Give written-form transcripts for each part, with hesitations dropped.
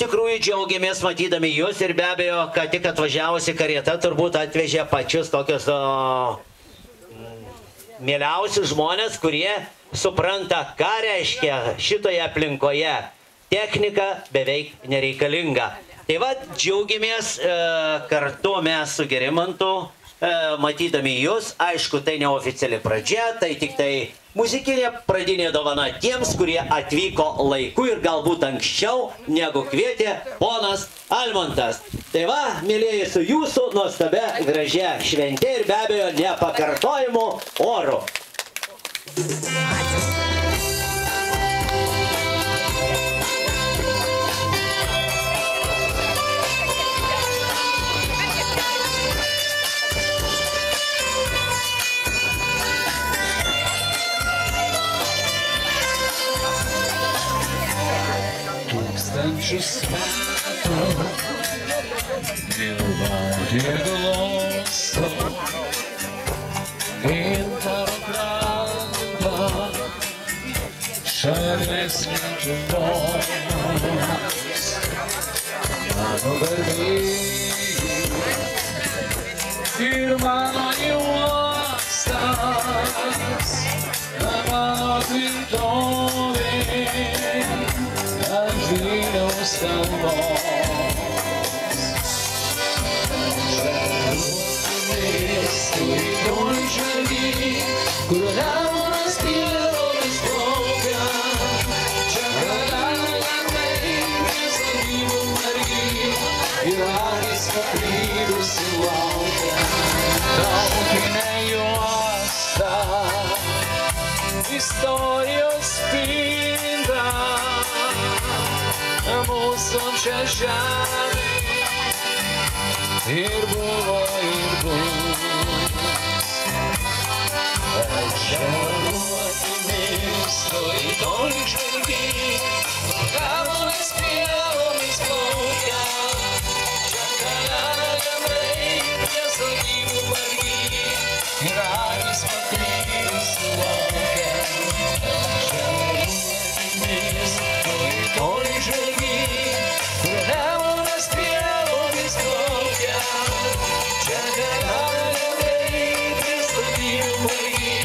tikrųjų džiaugiamės matydami jūs ir be abejo, kad tik atvažiavusi karieta turbūt atvežė pačius tokius mieliausius žmonės, kurie supranta, ką reiškia šitoje aplinkoje. Technika beveik nereikalinga. Tai va, džiaugiamės kartu mes su Gerimantu, matydami jūs. Aišku, tai neoficiali pradžia, tai tik tai muzikinė pradinė dovana tiems, kurie atvyko laiku ir galbūt anksčiau, negu kvietė ponas Almantas. Tai va, mėlyjeji, su jūsų nuostabia gražia šventė ir be abejo nepakartojimu oru. Tūkstančius metų ir glosto gintaro krantą šalies Lietuvos. Mano garbė ir mano juostas, mano tvirtovė. Vilniaus kalbos žaliuotumės rytoj žalgi, kur leonas pievomis plaukia, čia karaliai prie sodybų margi ir akys paklydusi laukia. Traukinė juosta istorijos spinta, mūsų čia žemė ir buvo ir bus. Žaliuotumės rytoj žalgi, karolis pievomis plaukia, čia karaliai prie sodybų margi ir akys paklydusi laukia. Žaliuotumės rytoj žalgi, kur leonas pievomis plaukia, čia karaliai prie sodybų margi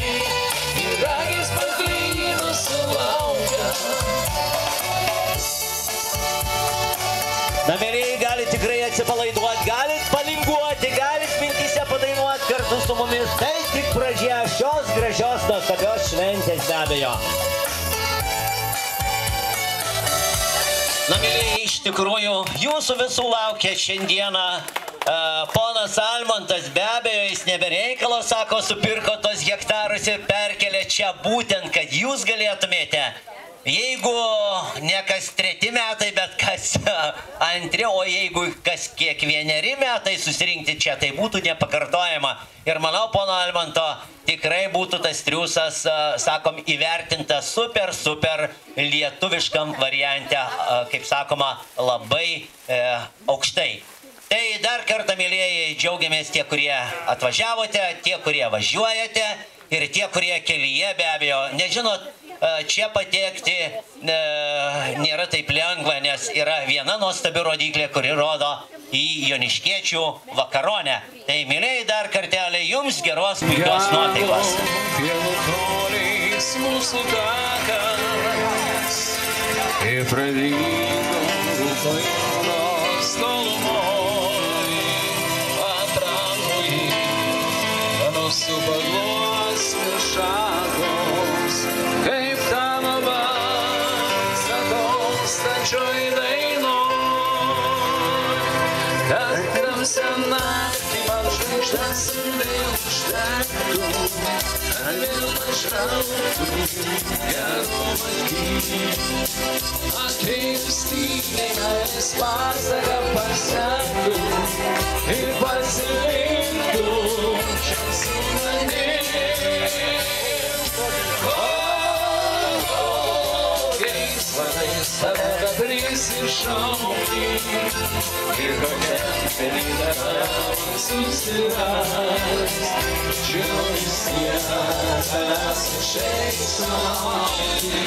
ir akys paklydusi laukia. Na, mėlyjeji, galite tikrai atsipalaiduoti, galite palinguoti, galite mintyse padainuoti kartu su mumis. Tai tik pradžia šios gražios nuostabios šventės be abejo. Na, mėlyjeji, iš tikrųjų, jūsų visų laukia šiandieną ponas Almantas. Be abejo, jis nebereikalo, sako, supirko tos hektarus ir perkelė čia būtent, kad jūs galėtumėte, jeigu ne kas 3 metai, bet kas 2, o jeigu kas kiekvieneri metai susirinkti čia, tai būtų nepakartojama. Ir manau, pono Almanto tikrai būtų tas triūsas, sakom, įvertintas super lietuviškam variante, kaip sakoma, labai aukštai. Tai dar kartą, mėlyjeji, džiaugiamės tie, kurie atvažiavote, tie, kurie važiuojate ir tie, kurie kelyje, be abejo. Nežinot, čia patekti nėra taip lengva, nes yra viena nuostabi rodiklė, kuri rodo į Joniškiečių vakaronę. Tai, mėlyjeji, dar kartelį jums geros, puikios nuotaikos. Pievų toliais mūsų takas ir pradygo rūkojos tolumoj, atrankoji mano subalos viršakos, kaip tavo balsą tolstančioj dainoj, kad tamsią naktį man žvaigždes vėl užtektų, kad vėl pažrautų gerų matyti. Atėjus tyliai meilės pasaką pasektų ir pasirinktų čia su manim. Kokiais vadais tave prisišaukti ir kokia pelida susiras. Žiūris jie tavęs išeis laukti,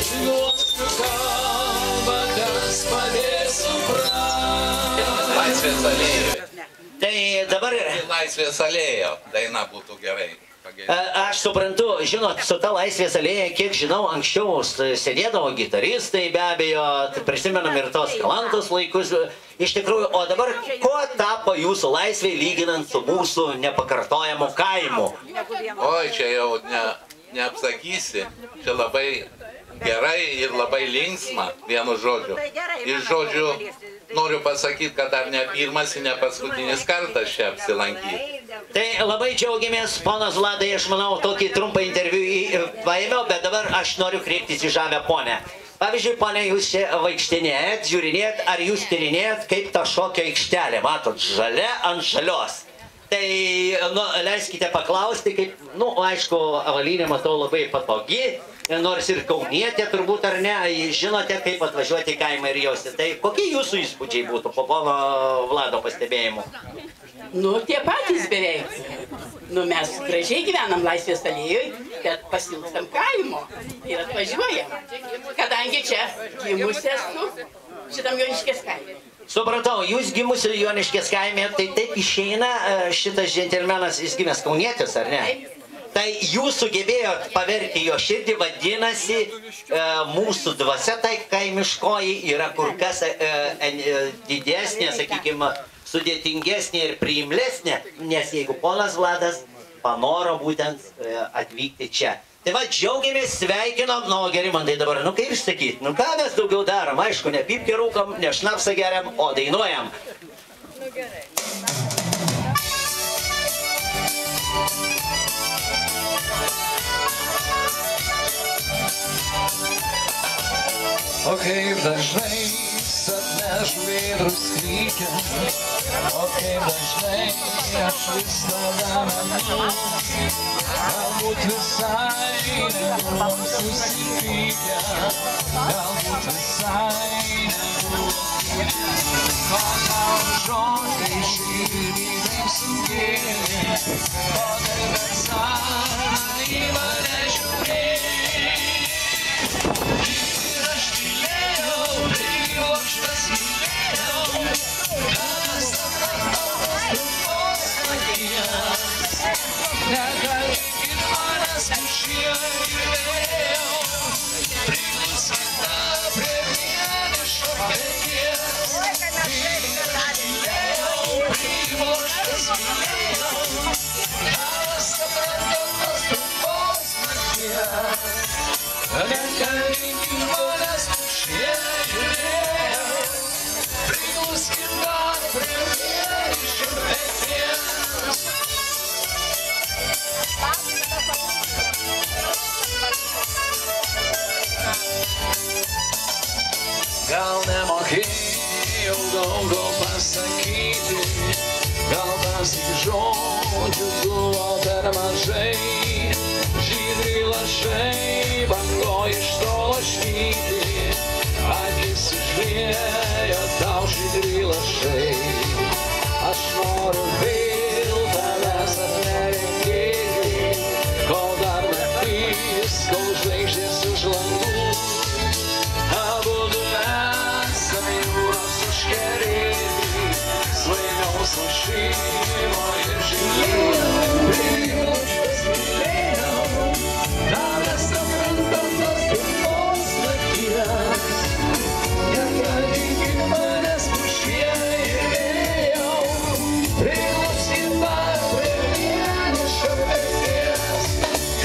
duosiu kalbą, kas padės suprasti. Laisvės alėjoj. Tai dabar Laisvės alėjo daina būtų gerai. aš suprantu, žinot, su ta Laisvės alėja, kiek žinau, anksčiau sėdėdavo gitaristai, be abejo, prisimenam ir tos Kalantos laikus. Iš tikrųjų, o dabar, kuo tapo jūsų laisvė lyginant su mūsų nepakartojamu kaimu? Oi, čia jau neapsakysi. Čia labai gerai ir labai linksma, vienu žodžiu. Iš žodžių noriu pasakyti, kad dar ne pirmas ir ne paskutinis kartas čia apsilankyti. Tai labai džiaugiamės, ponas Vladai, aš manau, tokį trumpą interviu paėmiau, bet dabar aš noriu kreiptis į žavę ponę. Pavyzdžiui, ponė, jūs čia vaikštinėjat, žiūrinėjat, ar jūs tyrinėjat, kaip ta šokio aikštelė, matot, žalia ant žalios. Tai, nu, leiskite paklausti, kaip, nu, aišku, avalynė, matau, labai patogi, nors ir kaunietė turbūt, ar ne, žinote, kaip atvažiuoti į kaimą ir jausti. Tai kokie jūsų įspūdžiai būtų po pono Vlado pastebėjimų? Nu, tie patys beveik. Nu, mes gražiai gyvenam Laisvės alėjoj, bet pasilgstam kaimo ir atvažiuojam. Kadangi čia gimusi esu šitam Joniškės kaime. Supratau, jūs gimusi Joniškės kaime, tai taip išeina šitas džentelmenas, jis gimęs kaunietis, ar ne? Tai jūs sugebėjot paverti jo širdį, vadinasi, mūsų dvasia tai kaimiškoji yra kur kas didesnė, sakykime, sudėtingesnė ir priimlesnė, nes jeigu ponas Vladas panoro būtent atvykti čia. Tai va, džiaugiamės, sveikinam, nu, Gerimantai dabar, nu kaip išsakyti, nu ką mes daugiau darom, aišku, ne pipkę rūkam, ne šnapsą geriam, o dainuojam. Nu gerai. O kaip dažnai sapne žvaigždės klykia, o kaip dažnai aš vis tada menu, galbūt visai nebuvom susipykę, galbūt visai nebuvom klykę, o tau žodžiai širdį taip sugėlė, o taip visai į mane žiūrėjo. Gal nemokėjau daug ko pasakyti, gal tas žodžių buvo per mažai, žydri lašai bango iš tolo švyti, akis užliejo tau žydri lašai. Aš noriu vėl tavęs atneregėti, kol dar naktis, kol žvaigždės už langų. Abudu esame jūros užkerėti, svaigaus lašimo ir žydrų. Priloštas mylėjau, tavęs aprantantos pirmos nakties, nekadinkit manęs pušie ir vėjau, priloškit dar prie vienišo peties.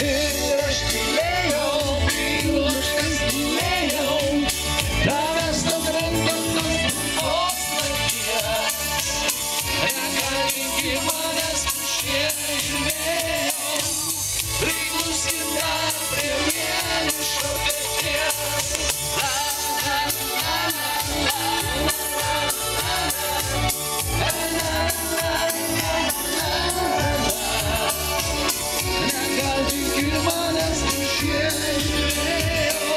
Ir aš tylėjau, priloštas mylėjau, tavęs aprantantos pirmos nakties, nekadinkit manęs pušie ir vėjau, priloškit dar prie vienišo peties. Nekadinkit manęs pušie ir vėjau,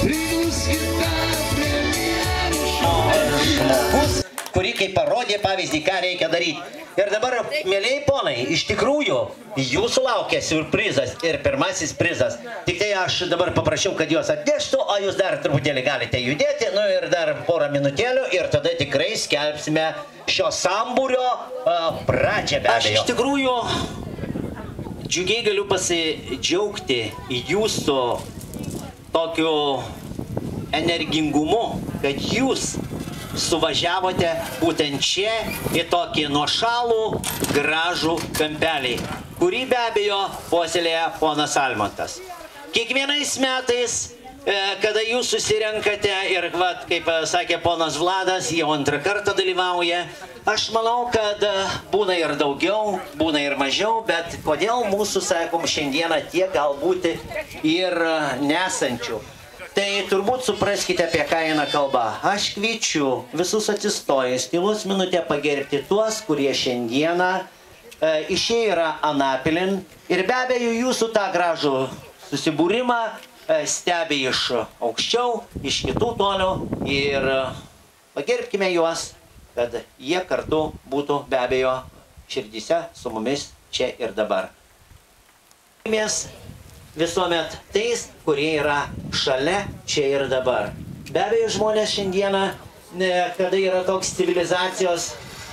priluskit dar prie vienišo peties. Kuri kaip parodė pavyzdį, ką reikia daryti. Ir dabar, mėlyjei ponai, iš tikrųjų, jūsų laukia siurprizas ir pirmasis prizas. Tik tai aš dabar paprašiau, kad juos atneštų, o jūs dar truputėlį galite judėti, nu ir dar porą minutėlių ir tada tikrai skelbsime šio sambūrio pradžią be abejo. Aš iš tikrųjų džiugiai galiu pasidžiaugti jūsų tokiu energingumu, kad jūs suvažiavote būtent čia į tokį nuošalų, gražų kampelį, kurį be abejo puoselėja ponas Almantas. Kiekvienais metais, kada jūs susirenkate ir, kaip sakė ponas Vladas, jau antrą kartą dalyvauja, aš manau, kad būna ir daugiau, būna ir mažiau, bet kodėl mūsų, sakom, šiandieną tiek galbūt ir nesančių. Tai turbūt supraskite, apie ką eina kalba. Aš kviečiu visus atsistojus tylos minutę pagerbti tuos, kurie šiandieną išėję yra Anapilin ir be abejo jūsų tą gražų susibūrimą stebi iš aukščiau, iš kitų tolių ir pagerbkime juos, kad jie kartu būtų be abejo širdyse su mumis čia ir dabar. Mes visuomet tais, kurie yra šalia čia ir dabar. Be abejo žmonės šiandieną, kada yra toks civilizacijos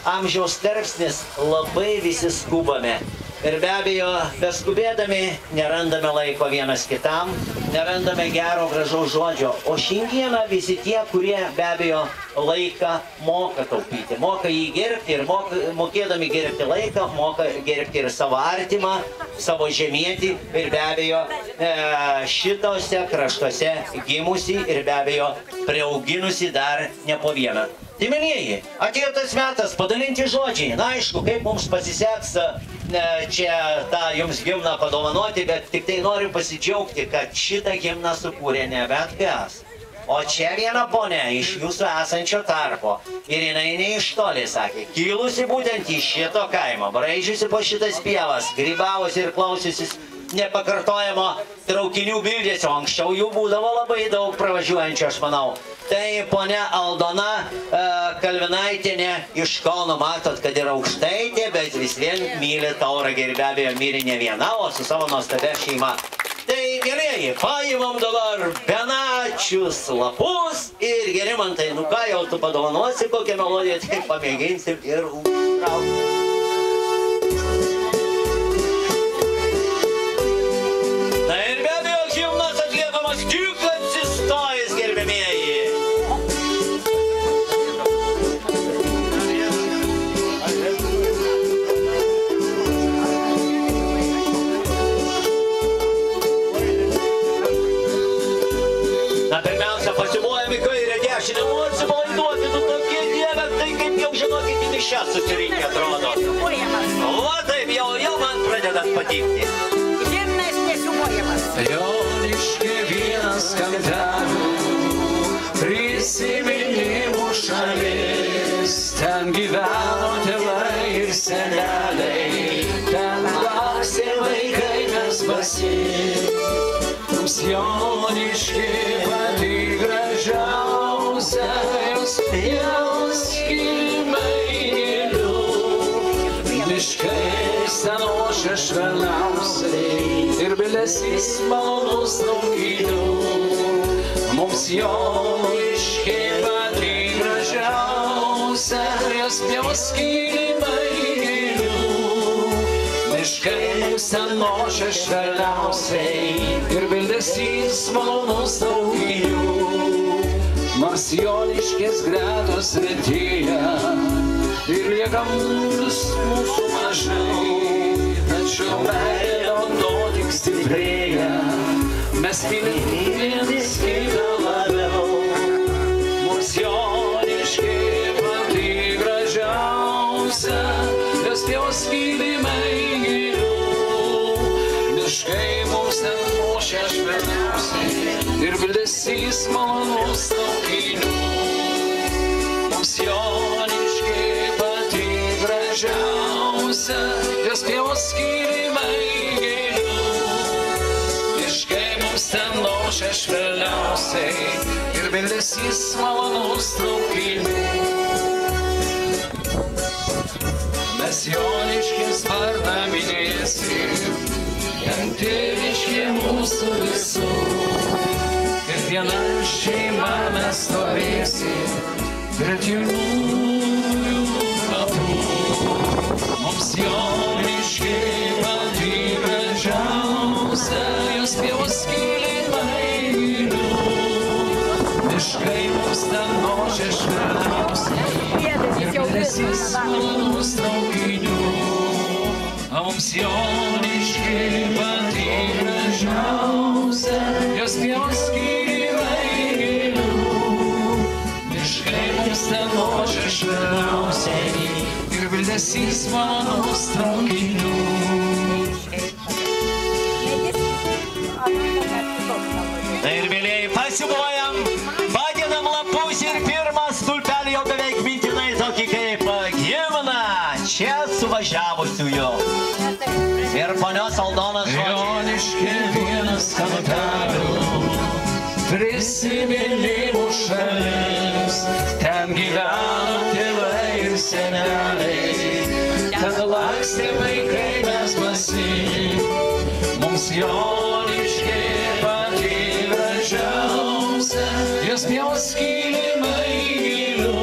amžiaus tarpsnis, labai visi skubame. Ir be abejo, beskubėdami, nerandame laiko vienas kitam, nerandame gero, gražaus žodžio. O šiandieną visi tie, kurie be abejo laiką moka taupyti, moka jį gerbti ir mokėdami gerbti laiką, moka gerbti ir savo artimą, savo žemietį ir be abejo šitose kraštuose gimusi ir be abejo priauginusi dar ne po vieną. Tai mielieji, atėjo tas metas padalinti žodžiai. Na aišku, kaip mums pasiseks čia tą jums himną padovanoti, bet tik tai noriu pasidžiaugti, kad šitą himną sukūrė ne bet kas. O čia viena ponė iš jūsų esančio tarpo. Ir jinai ne iš toli, sakė, kilusi būtent iš šito kaimo, braižiusi po šitas pievas, grybavusi ir klausysis nepakartojamo traukinių bildėsio. Anksčiau jų būdavo labai daug pravažiuojančių, aš manau. Tai ponia Aldona Kalvinaitienė iš Kauno, matot, kad yra aukštaitė, bet vis vien myli Tauragę ir be abejo myli ne viena, o su savo nuostabia šeima. Tai mielieji, paimam dabar benačius lapus ir Gerimantai, nu ką jau tu padovanosi kokią melodiją, tai pamėginsim ir užtraukti. Na ir be abejo, himnas atliekamas tik atsistojus, gerbėmieji. Na pirmiausia, pasimuojame kairę dešinę, atsipalaiduoti, tu tokie dieve, tai kaip jau žinokit, į mišęs susirinkę atrodo. Va taip, jau man pradedat patikti. Himnas nesimuojamas. Joniškė vienas kampelių, prisiminimų šalis, ten gyveno tėvai ir seneliai, ten laksė vaikai mes basi. Mums Joniškė pati gražiausia, jos kilimai gėlių, miškai senošia švelniausiai ir bilesys malonus traukinių. Mums Joniškė pati gražiausia, jos kilimai gėlių, miškai senošia švelniausiai ir bildesys malonus traukinių. Nors Joniškės gretos retėja ir lieka mūsų mažai, tačiau meilė to tik stiprėja, mes mylim vienas kitą labiau. Mums Joniškė pati gražiausia, jos pievos kilimai gėlių, miškai mums ten mošia švelniausiai ir bildesys malonus traukinių. Mums Joniškė pati gražiausia, jos pievos kilimai gėlių, miškai mums ten mošia švelniausiai ir bildesys malonus traukinių. Mes Joniškės vardą minėjome, stovėsim, ten tėviškė mūsų visų. Kiekviena šeima mes stovėsim, prie jaunųjų kapų. Mums joniškiai balti gražiausia, jos pievos kilimai gilių. Miškai mums ten nošia švelniausiai, ir blesys malonus traukinių. Mums joniškiai balti gražiausia, jos pievos kilimai gilių. Miškai mums ten nošia švelniausiai, ir blesys malonus traukinių. Na ir mėlėjai, pasimuojam, padedam lapus ir pirmą stulpelį jau beveik mintinai tokį kaip gimną čia suvažiavusiųjų. Ir ponios Aldonas žodžiai. Joniškė vienas kampelių, prisiminimų šalis, ten gyveno tėvai ir seneliai, ten lakstė vaikai mes visi. Mums Joniškė pati gražiausia, jos pievos kilimai gilių.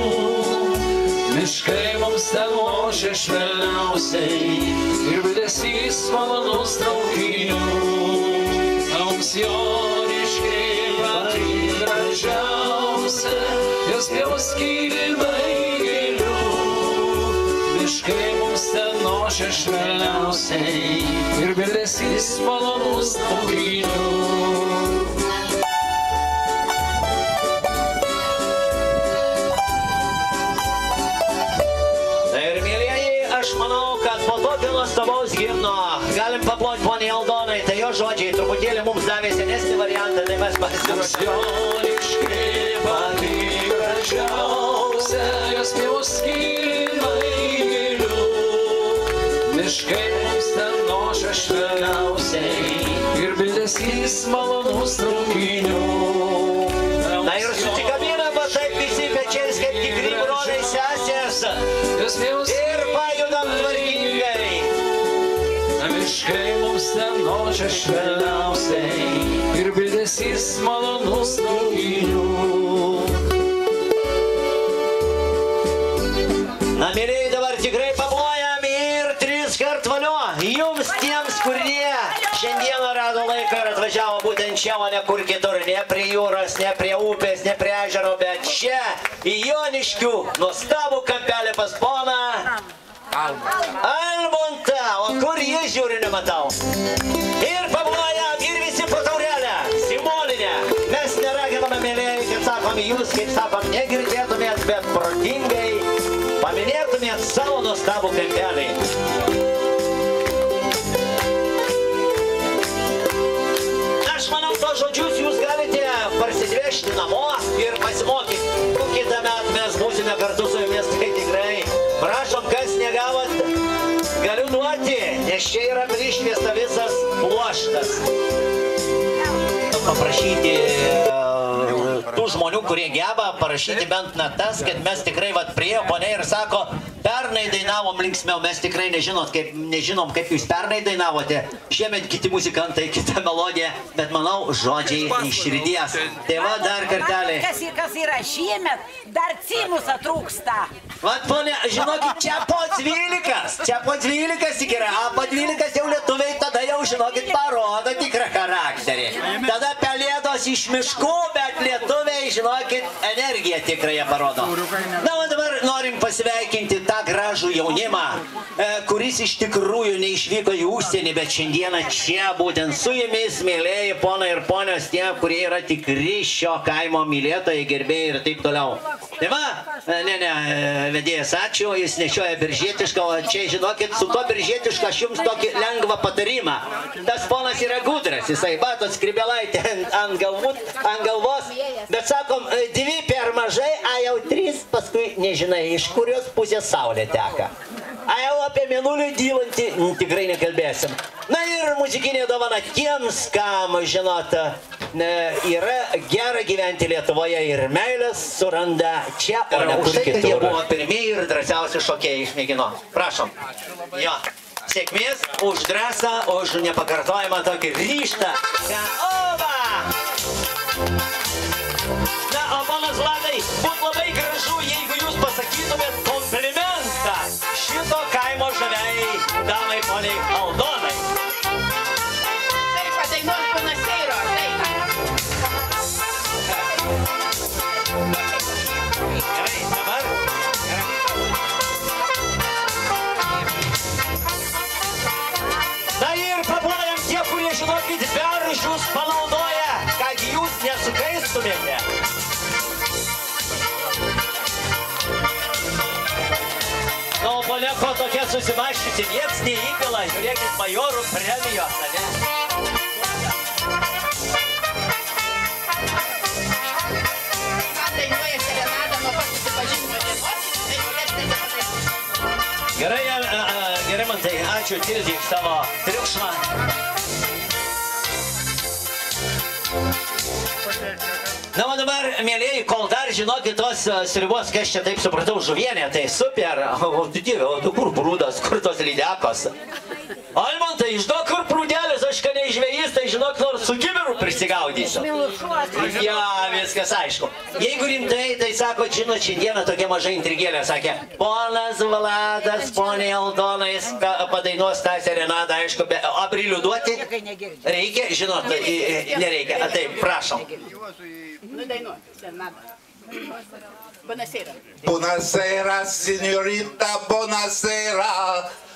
Miškai mums ten lošia švelniausiai, ir blesys malonus traukinių. Mums Joniškė pati gražiausia, jos pievos kilimai gilių. Miškai mums ten lošia švelniausiai, ir blesys malonus traukinių. Aš manau, kad po tokio nuostabaus himno galim paploti poniai Aldonai, tai jo žodžiai truputėlį mums davė senesnį variantą, tai mes pasiruošėme. Joniškė pati gražiausia, jos pievos kilimai gilių. Miškai mums ten nošia švelniausiai, ir blesys malonus traukinių. Na ir susikabina, bet taip visi pečiais kaip tikri broliai sesės. Ir pajudam tvarkingai. Miškai mums ten nošia švelniausiai, ir blesys malonus traukinių. Na, mėlėjai, dabar tikrai paplojam ir 3 kart valio. Jums tiems, kurie šiandieną rado laiką ir atvažiavo būtent čia, o ne kur kitur, ne prie jūros, ne prie upės, ne prie ežero, bet čia į Joniškių nuostabų kampelį pas poną Almontą. O kur jie žiūri, nematau. Ir paplojam, ir visi pro taurelę, simbolinę. Mes neraginame, mėlėjai, kaip sakom, jūs, kaip sakom, negirdėtumėt, bet protingai paminėtumėt savo nuostabų kampelį. Aš manau, tos žodžius jūs galite parsivežti namo ir pasimokyti. Kitą metą mes būsime kartu su jumis, tai tikrai. Prašom, kas negavot, galiu duoti, nes čia yra prišviesta visas pluoštas. Paprašyti tų žmonių, kurie geba, parašyti bent natas, kad mes tikrai priejo ponia ir sako, pernai dainavom linksmiau, mes tikrai nežinom, kaip jūs pernai dainavote. Šiemet kiti muzikantai, kita melodija, bet manau, žodžiai iš širdies. Tai va, dar kartelį. Kas yra šiemet, dar cimus atrūksta. Vat, ponia, žinokit, čia po 12 tik yra, o po 12 jau lietuviai tada jau, žinokit, parodo tikrą charakterį. Tada pelėdos iš miškų, bet lietuviai, žinokit, energiją tikrąją parodo. Na, o dabar norim pasveikinti tą gražų jaunimą, kuris iš tikrųjų neišvyko į užsienį, bet šiandieną čia būtent su jumis, mėlėjai, ponai ir ponios, tie, kurie yra tikri šio kaimo mylėtojai, gerbėjai ir taip toliau. Tai va, vedėjas, ačiū, jis nešioja biržietišką, o čia, žinokit, su to biržietišką aš jums tokį lengvą patarimą. Tas ponas yra gudras, jisai bato skrybelaitę ant galvos, bet sakom, 2 per mažai, a jau 3, paskui nežinai, iš kurios pusės saulė teka. A jau apie mėnulį dylantį tikrai nekalbėsim. Na ir muzikinė dovana tiems, kam, žinot, yra gera gyventi Lietuvoje ir meilės suranda čia, o ne už tai, kad jie buvo pirmieji ir drąsiausi šokėjai išmėgino. Prašom. Jo. sėkmės, už drąsą, už nepakartojimą tokį ryžtą. Ova! Na, o ponas Vladai, būtų labai gražu, jeigu jūs pasakytumėt komplimentą šito kaimo žaliai damai poniai Aldonai. Tai padainuos ponas Seiro, taip. Gerai, dabar. Na ir papuolam tie, kurie žinokit, veržus panaudoja, kad jūs nesukaistumėte. Na, o ponia, ko tokia susimaščiusi, nieks neįpila, žiūrėkit, majorų premijos, ne? Dainuoja serenadą nuo pat susipažinimo dienos, tai žiūrėsite nepadarysi. Gerai, Mantai, ačiū, tildyk savo triukšmą. Na, o dabar, mėlėjai, kol dar žinokit tos sriubos, kai aš čia taip supratau, žuvienė, tai super. O tu dieve, o tu kur prūdas, kur tos lydekos? Almantai, žinok, kur prūdelis, aš kad neižvėjys, tai žinok, nors su kibiru prisigaudysiu. Ja, viskas aišku. Jeigu rimtai, tai sako, žinot, šiandieną tokia maža intrigėlė, sakė, ponas Vladas, ponė Aldonai, padainuos tą serenadą, aišku, abrilių duoti? Reikia, žinot, nereikia. Taip, prašom. Nu, dainuoti serenadą. Buonasera. Buonasera, signorita, buonasera.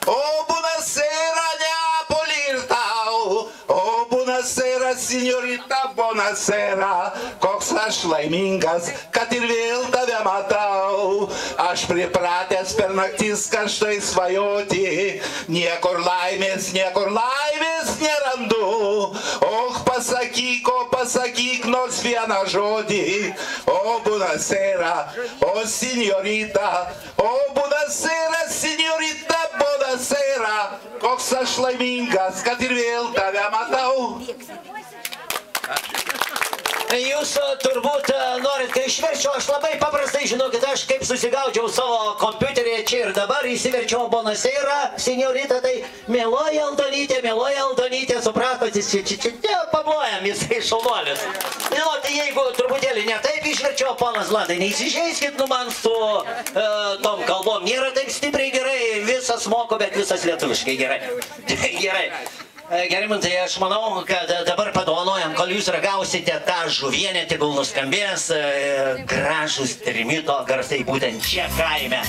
Oh, buonasera, Neapolirtau. Oh, buonasera, signorita, buonasera. Koks aš laimingas, kad ir vėl tave matau. Aš pripratęs per naktis kažtai svajoti. Niekur laimės nerandu. Och, pasakyk nors vieną žodį. Oh, buonasera, oh, signorita. Oh, buonasera, signorita, buonasera. Koks aš laimingas, kad ir vėl tave matau. Jūs turbūt norit, kai išverčiau, aš labai paprastai, žinokit, aš kaip susigaudžiau savo kompiuterį čia ir dabar, įsiverčiau Buonasera, signorita, tai mieloji Aldonytė, supratot, čia pablojam, jisai šaunuolis. Žinot, jeigu truputėlį ne taip išverčiau, ponas Vladai, neįsižeiskit, nu man su tom kalbom, nėra taip stipriai gerai, visas moku, bet visas lietuviškai gerai. Gerai. Gerai, man tai aš manau, kad dabar padovanojam, kol jūs ragausite tą žuvienę, tegul nuskambės gražus trimito garsai būtent čia kaime.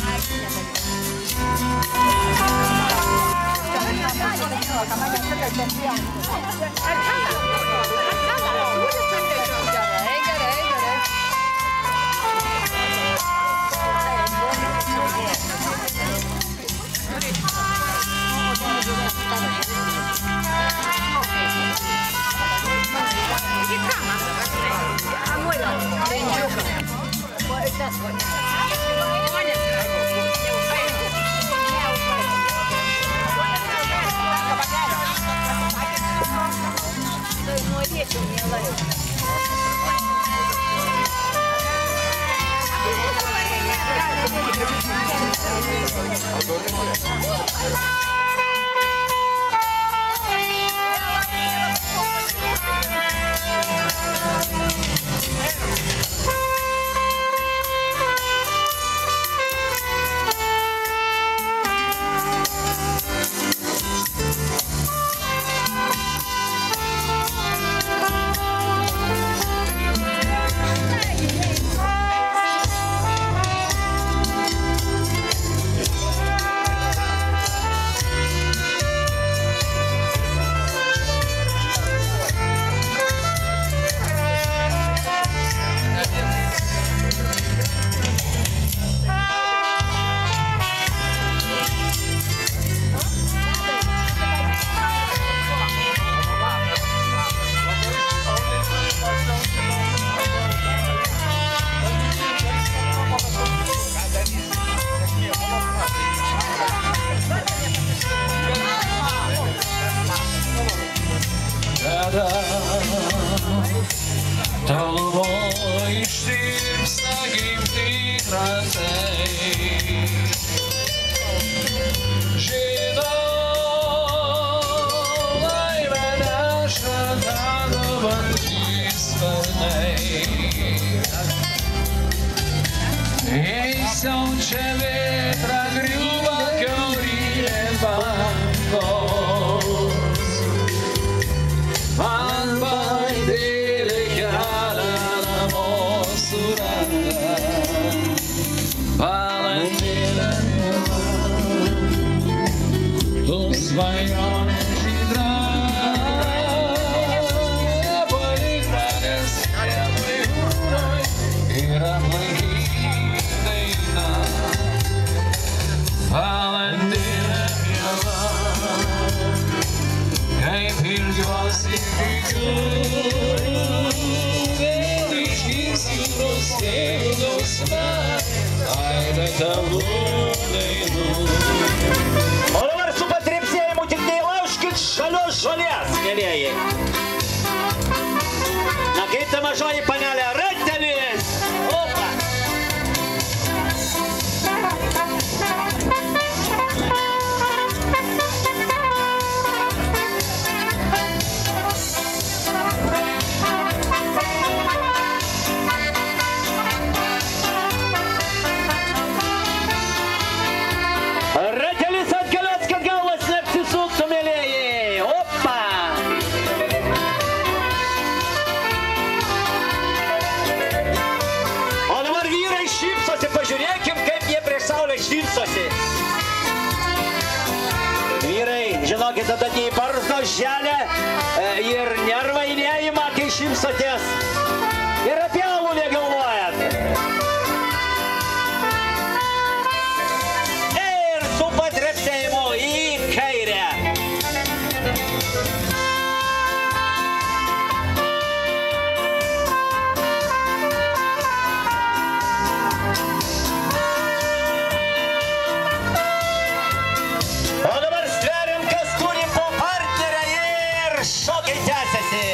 Tavo ištirpsta gimti krasai. Žinau, svajonė žydra, palik manęs tėvai jūroj ir aplaikyk dainą. Valandėlė miela, kaip ilgiuosi tikiu, vėl išgirsiu jūros tėvų dausmą, aida tavo dainų. O dabar su patrepsėjimu tik neįlaužkit žalios žolės, mielieji. Na kaip ta mažoji panelė, rattelis! Opa! Ratelis atgalios, kad galvas neapsisuktų, mielieji. Opa! O dabar vyrai šypsosi, pažiūrėkim, kaip jie prieš saulę šypsosi. Vyrai, žinokit, tada nei barzdo želė ir nervai neima, kai šypsotės. Ir apie alų negalvojat. Ir su patrepsėjimu į kairę. O dabar stveriam, kas turi po partnerę ir šokiai tęsiasi.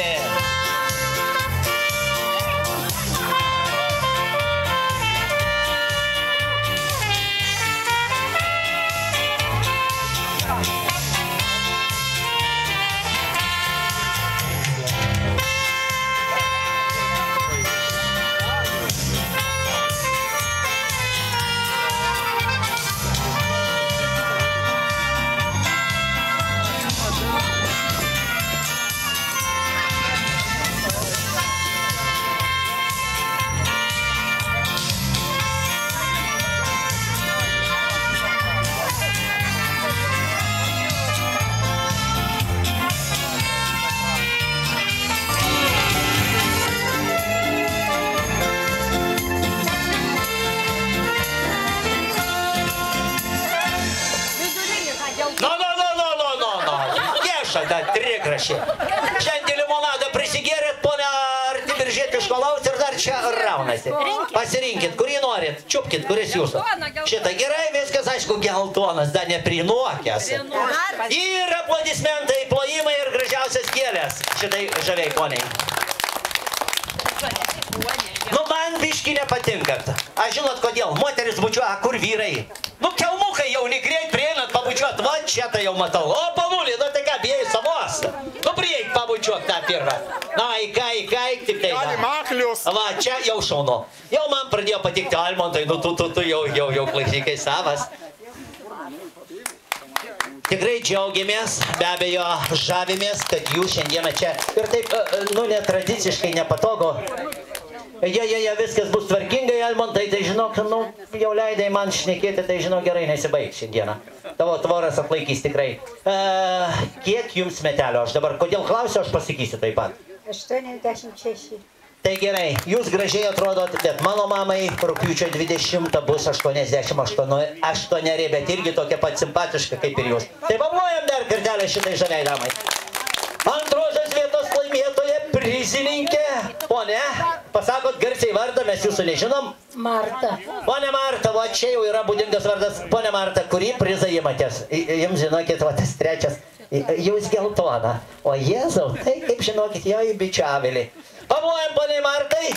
Trigrašį. Šiandien limonadą prisigėrėt, ponia artimiržietiško laus ir dar čia raunasi. Pasirinkit, kurį norit, čiupkit, kuris jūsų. Šitą gerai, viskas, aišku, geltonas, dar neprinuokęs. Ir aplodismentai, plojimai ir gražiausias gėlės. Šitai žaviai, poniai. Nu, man biški nepatinkat. Aš žinot, kodėl? Moteris bučiuoja, kur vyrai? Nu, kelmukai jauni, greit prieinat pabučiuot, va, čia tai jau matau. O, pamulį, nu, tai ką, bijai savos? Nu, prieik pabučiuot tą pirmą. Na, įkaik, tik tai. Va, čia jau šaunu. Jau man pradėjo patikti Almontai, nu, tu jau klausykai savas. Tikrai džiaugiamės, be abejo, žavimės, kad jūs šiandieną čia. Ir taip, nu, netradiciškai nepatogu. Ja, viskas bus tvarkingai, Almontai, tai žinok, nu, jau leidai man šnekėti, tai žinok, gerai nesibaigs šiandieną. Tavo tvoras atlaikys tikrai. Kiek jums metelio? Aš dabar, kodėl klausiu, aš pasakysiu taip pat. 86. Tai gerai, jūs gražiai atrodot, bet mano mamai rugpjūčio 20 bus 88, bet irgi tokia pat simpatiška kaip ir jūs. Tai pamojam dar kartelę šitai žaviai damai. Antrosios vietos laimėtoja prizininkė. Pone, pasakot garsiai vardą, mes jūsų nežinom. Marta. Pone Marta, va čia jau yra būdingas vardas. Pone Marta, kurį prizą imatės? Jums žinokit, va tas trečias. Jūs geltona. O Jėzau, tai kaip žinokit, jau į bičiavilį. Pamojam, pone Martai.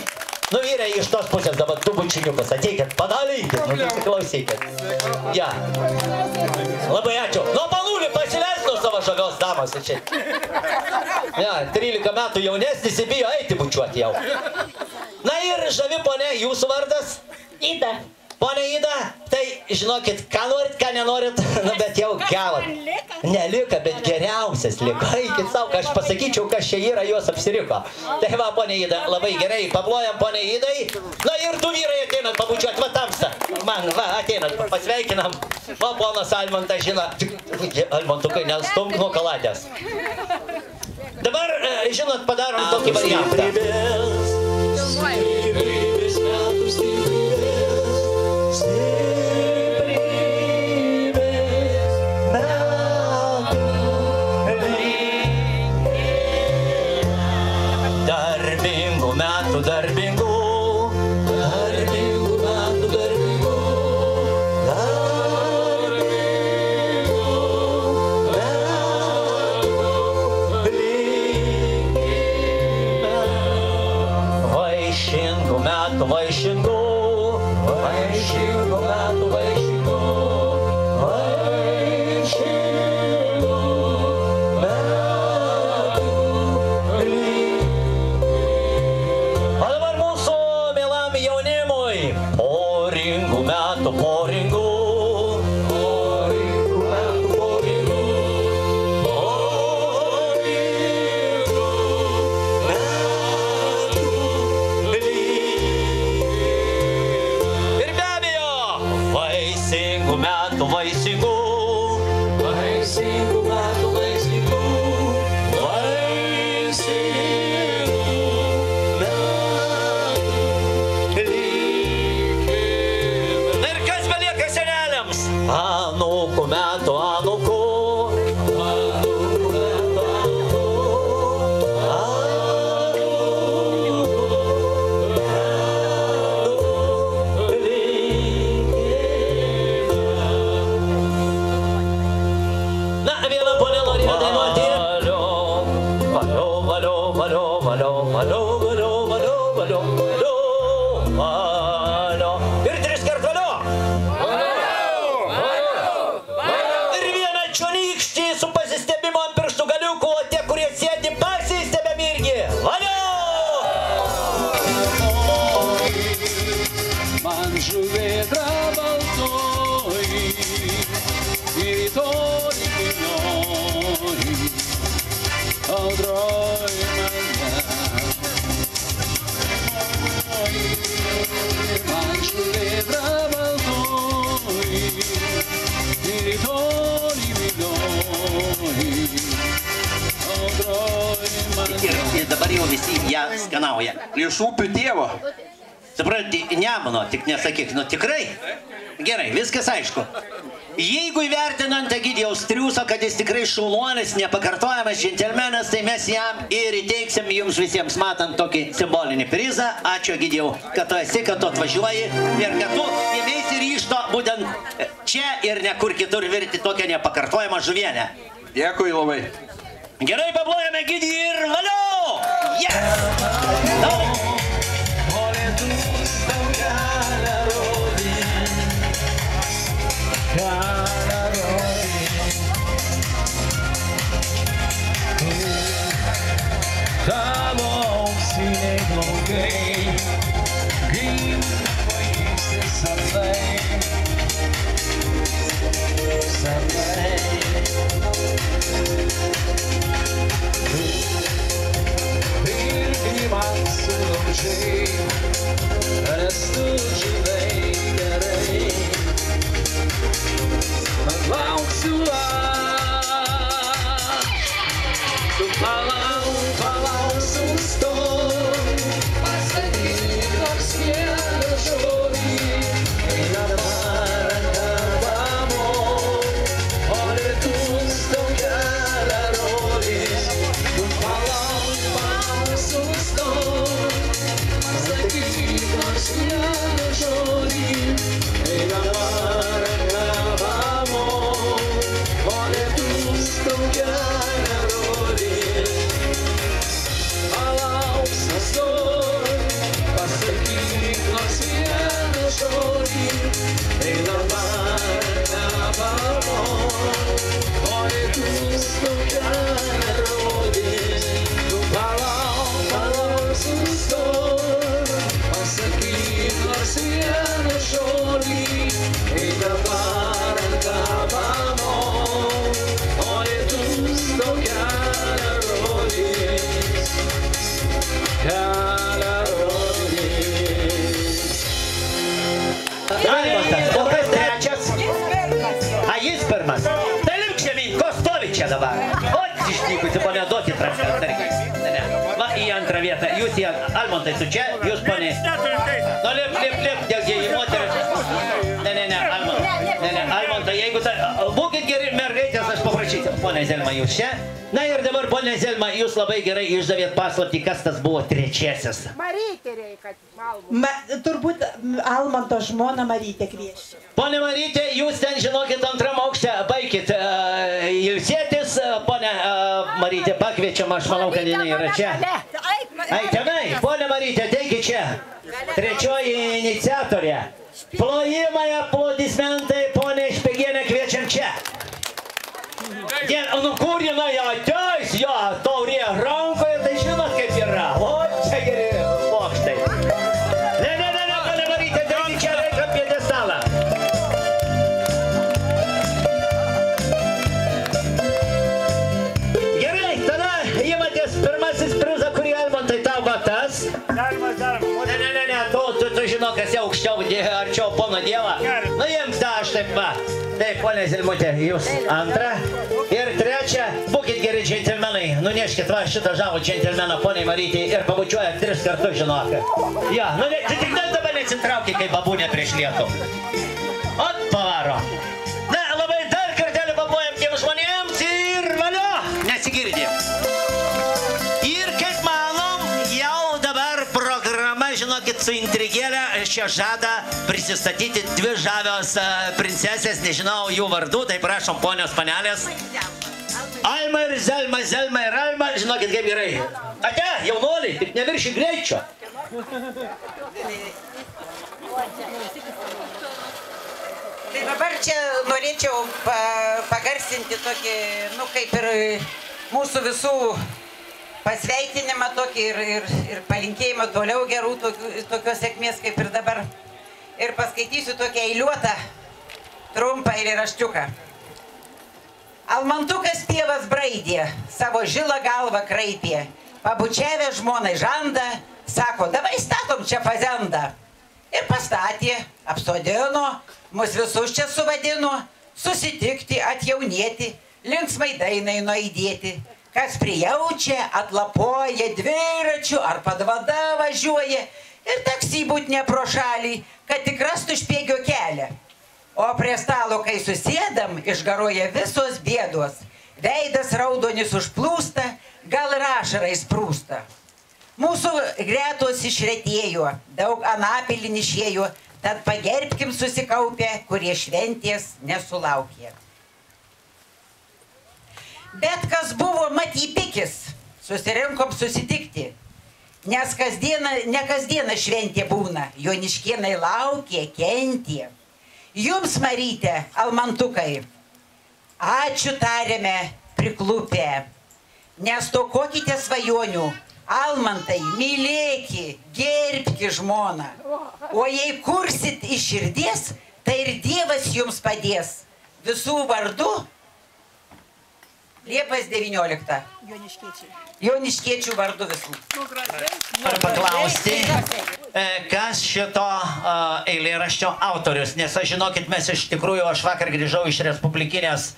Nu, vyrai, iš tos pusės dabar du bučiniukus. Ateikit, padalinkit, nu, klausykit. Ja. Labai ačiū. Nu, panulį, pasileis nuo savo žavios damos. Čia. Ja, 13 metų jaunesnis įbijo eiti bučiuoti jau. Na ir žavi ponė, jūsų vardas? Ida. Pone Ida, tai žinokit, ką norit, ką nenorit, nu bet jau gavot. Nelika, bet geriausias liko. Eikit savo, ką aš pasakyčiau, kas čia yra, jos apsiriko. Tai va, pone Ida, labai gerai, paplojam pone Idai. Na ir du vyrai ateinat pabučiuot, va tamsta. Man, va, ateinat, pasveikinam. Va, ponas Almantas žino. Almantukai, nestumk nuo kaladės. Dabar, žinot, padarom tokį variantą. Darbingų metų, darbingų metų, darbingų vaišingų metų, vaišingų metų, vaišingų Ir dabar jau visi ją skanauja. Iš upių tėvo. Supranti, Nemuno, tik nesakyk, nu tikrai? Gerai, viskas aišku. Jeigu įvertinant Egidijaus triūsą, kad jis tikrai šaunuolis, nepakartojamas džentelmenas, tai mes jam ir įteiksim jums visiems matant tokį simbolinį prizą. Ačiū Egidijau, kad tu esi, kad tu atvažiuoji ir kad tu ėmėsi ryžto būtent čia ir ne kur kitur virti tokią nepakartojamą žuvienę. Dėkui labai. Gerai, paplojame Egidijų ir valio! Yes! Tavo auksiniai plaukai, kaip vaikystės sapnai, irgi man sulaužai, nes tu žinai gerai, lauksiu tu palauk, sustok, pasakyk. pakelkit rankas, dargi. Ne. Va, į antrą vietą. Jūs į Almontai, tu čia, jūs ponė. Nu, lip, dėgi į moterį. Ne, Almontai, jeigu tai... Būkit geri mergaitės, aš paprašysiu. Pone Zelma, jūs čia. Na ir dabar, ponė Zelma, jūs labai gerai išdavėt paslaptį, kas tas buvo trečiasis. Marytė reikia. Turbūt Almanto žmona Marytė kviešia. Pone Marytė, jūs ten, žinokit, antram aukšte, baikit ilsėtis. Pone Marytė, pakviečiam, aš manau, kad jinai yra čia. Ai, tenai, pone Marytė, ateikit čia. Trečioji iniciatorė. Plojimai, aplodismentai, ponė Špegienė, kviečiam čia. Nu kur jinai ateis, jo, taurė rankoje, tai žinot kaip yra. O, čia geri plokštai. Ne, ponė Marytė, taigi čia reikia pjedestalą. Gerai, tada įmatės pirmasis prizą, kurį Almantai tau batas. Ne, tu žinok, kas jau aukščiau, arčiau pono Dievą. Nu, jiems tą aš taip va. Taip, ponė Zelmutė, jūs antrą. Ir trečią, būkit geri džentelmenai. Nuneškit va šitą žavų džentelmeną poniai Marytei ir pabučiuojat 3 kartus, žinok. Ja, nu ne, tik dabar neatsitraukit, kaip babūnė prieš lietų. Ot, pavaro. Na, labai dar kartelį pabuojam tiem žmonėms ir valio, nesigirdi. Ir kaip manom, jau dabar programa, žinokit, su intrigėlė čia žada prisistatyti 2 žavios princesės, nežinau jų vardų, tai prašom ponios panelės. Alma ir Zelma, Zelma ir Alma, žinokit kaip gerai. Ate, jaunuoliai, tik neviršį greičio. Tai dabar čia norėčiau pagarsinti tokį, nu kaip ir mūsų visų pasveikinimą tokį ir palinkėjimą toliau gerų tokios sėkmės kaip ir dabar. Ir paskaitysiu tokią eiliuotą, trumpą eilėraščiuką. Almantukas tėvas braidė, savo žilą galvą kraipė, pabučiavę žmonai žandą, sako, davai statom čia fazendą. Ir pastatė, apsodino, mus visus čia suvadino, susitikti, atjaunėti, linksmai dainai nuaidėti. Kas prijaučia, atlapoja dviračių ar padvada važiuoja ir taksi būt ne pro šalį, kad tik rastų špėgio kelią. O prie stalo, kai susėdam, išgaroja visos bėdos. Veidas raudonis užplūsta, gal ir ašarai sprūsta. Mūsų gretos išretėjo, daug anapilin išėjo, tad pagerbkim susikaupę, kurie šventės nesulaukė. Bet kas buvo matypikis, susirinkom susitikti, nes ne kasdieną šventė būna, joniškėnai laukė, kentė. Jums, Marytė, Almantukai, ačiū tarėme priklupę, nes tokokite svajonių, Almantai, mylėki, gerbki žmoną, o jei kursit iš širdies, tai ir Dievas jums padės. Visų vardu Liepos 19. Joniškiečių vardu visų. Noriu paklausti, kas šito eilėraščio autorius, nes aš žinokit, mes iš tikrųjų, aš vakar grįžau iš Respublikinės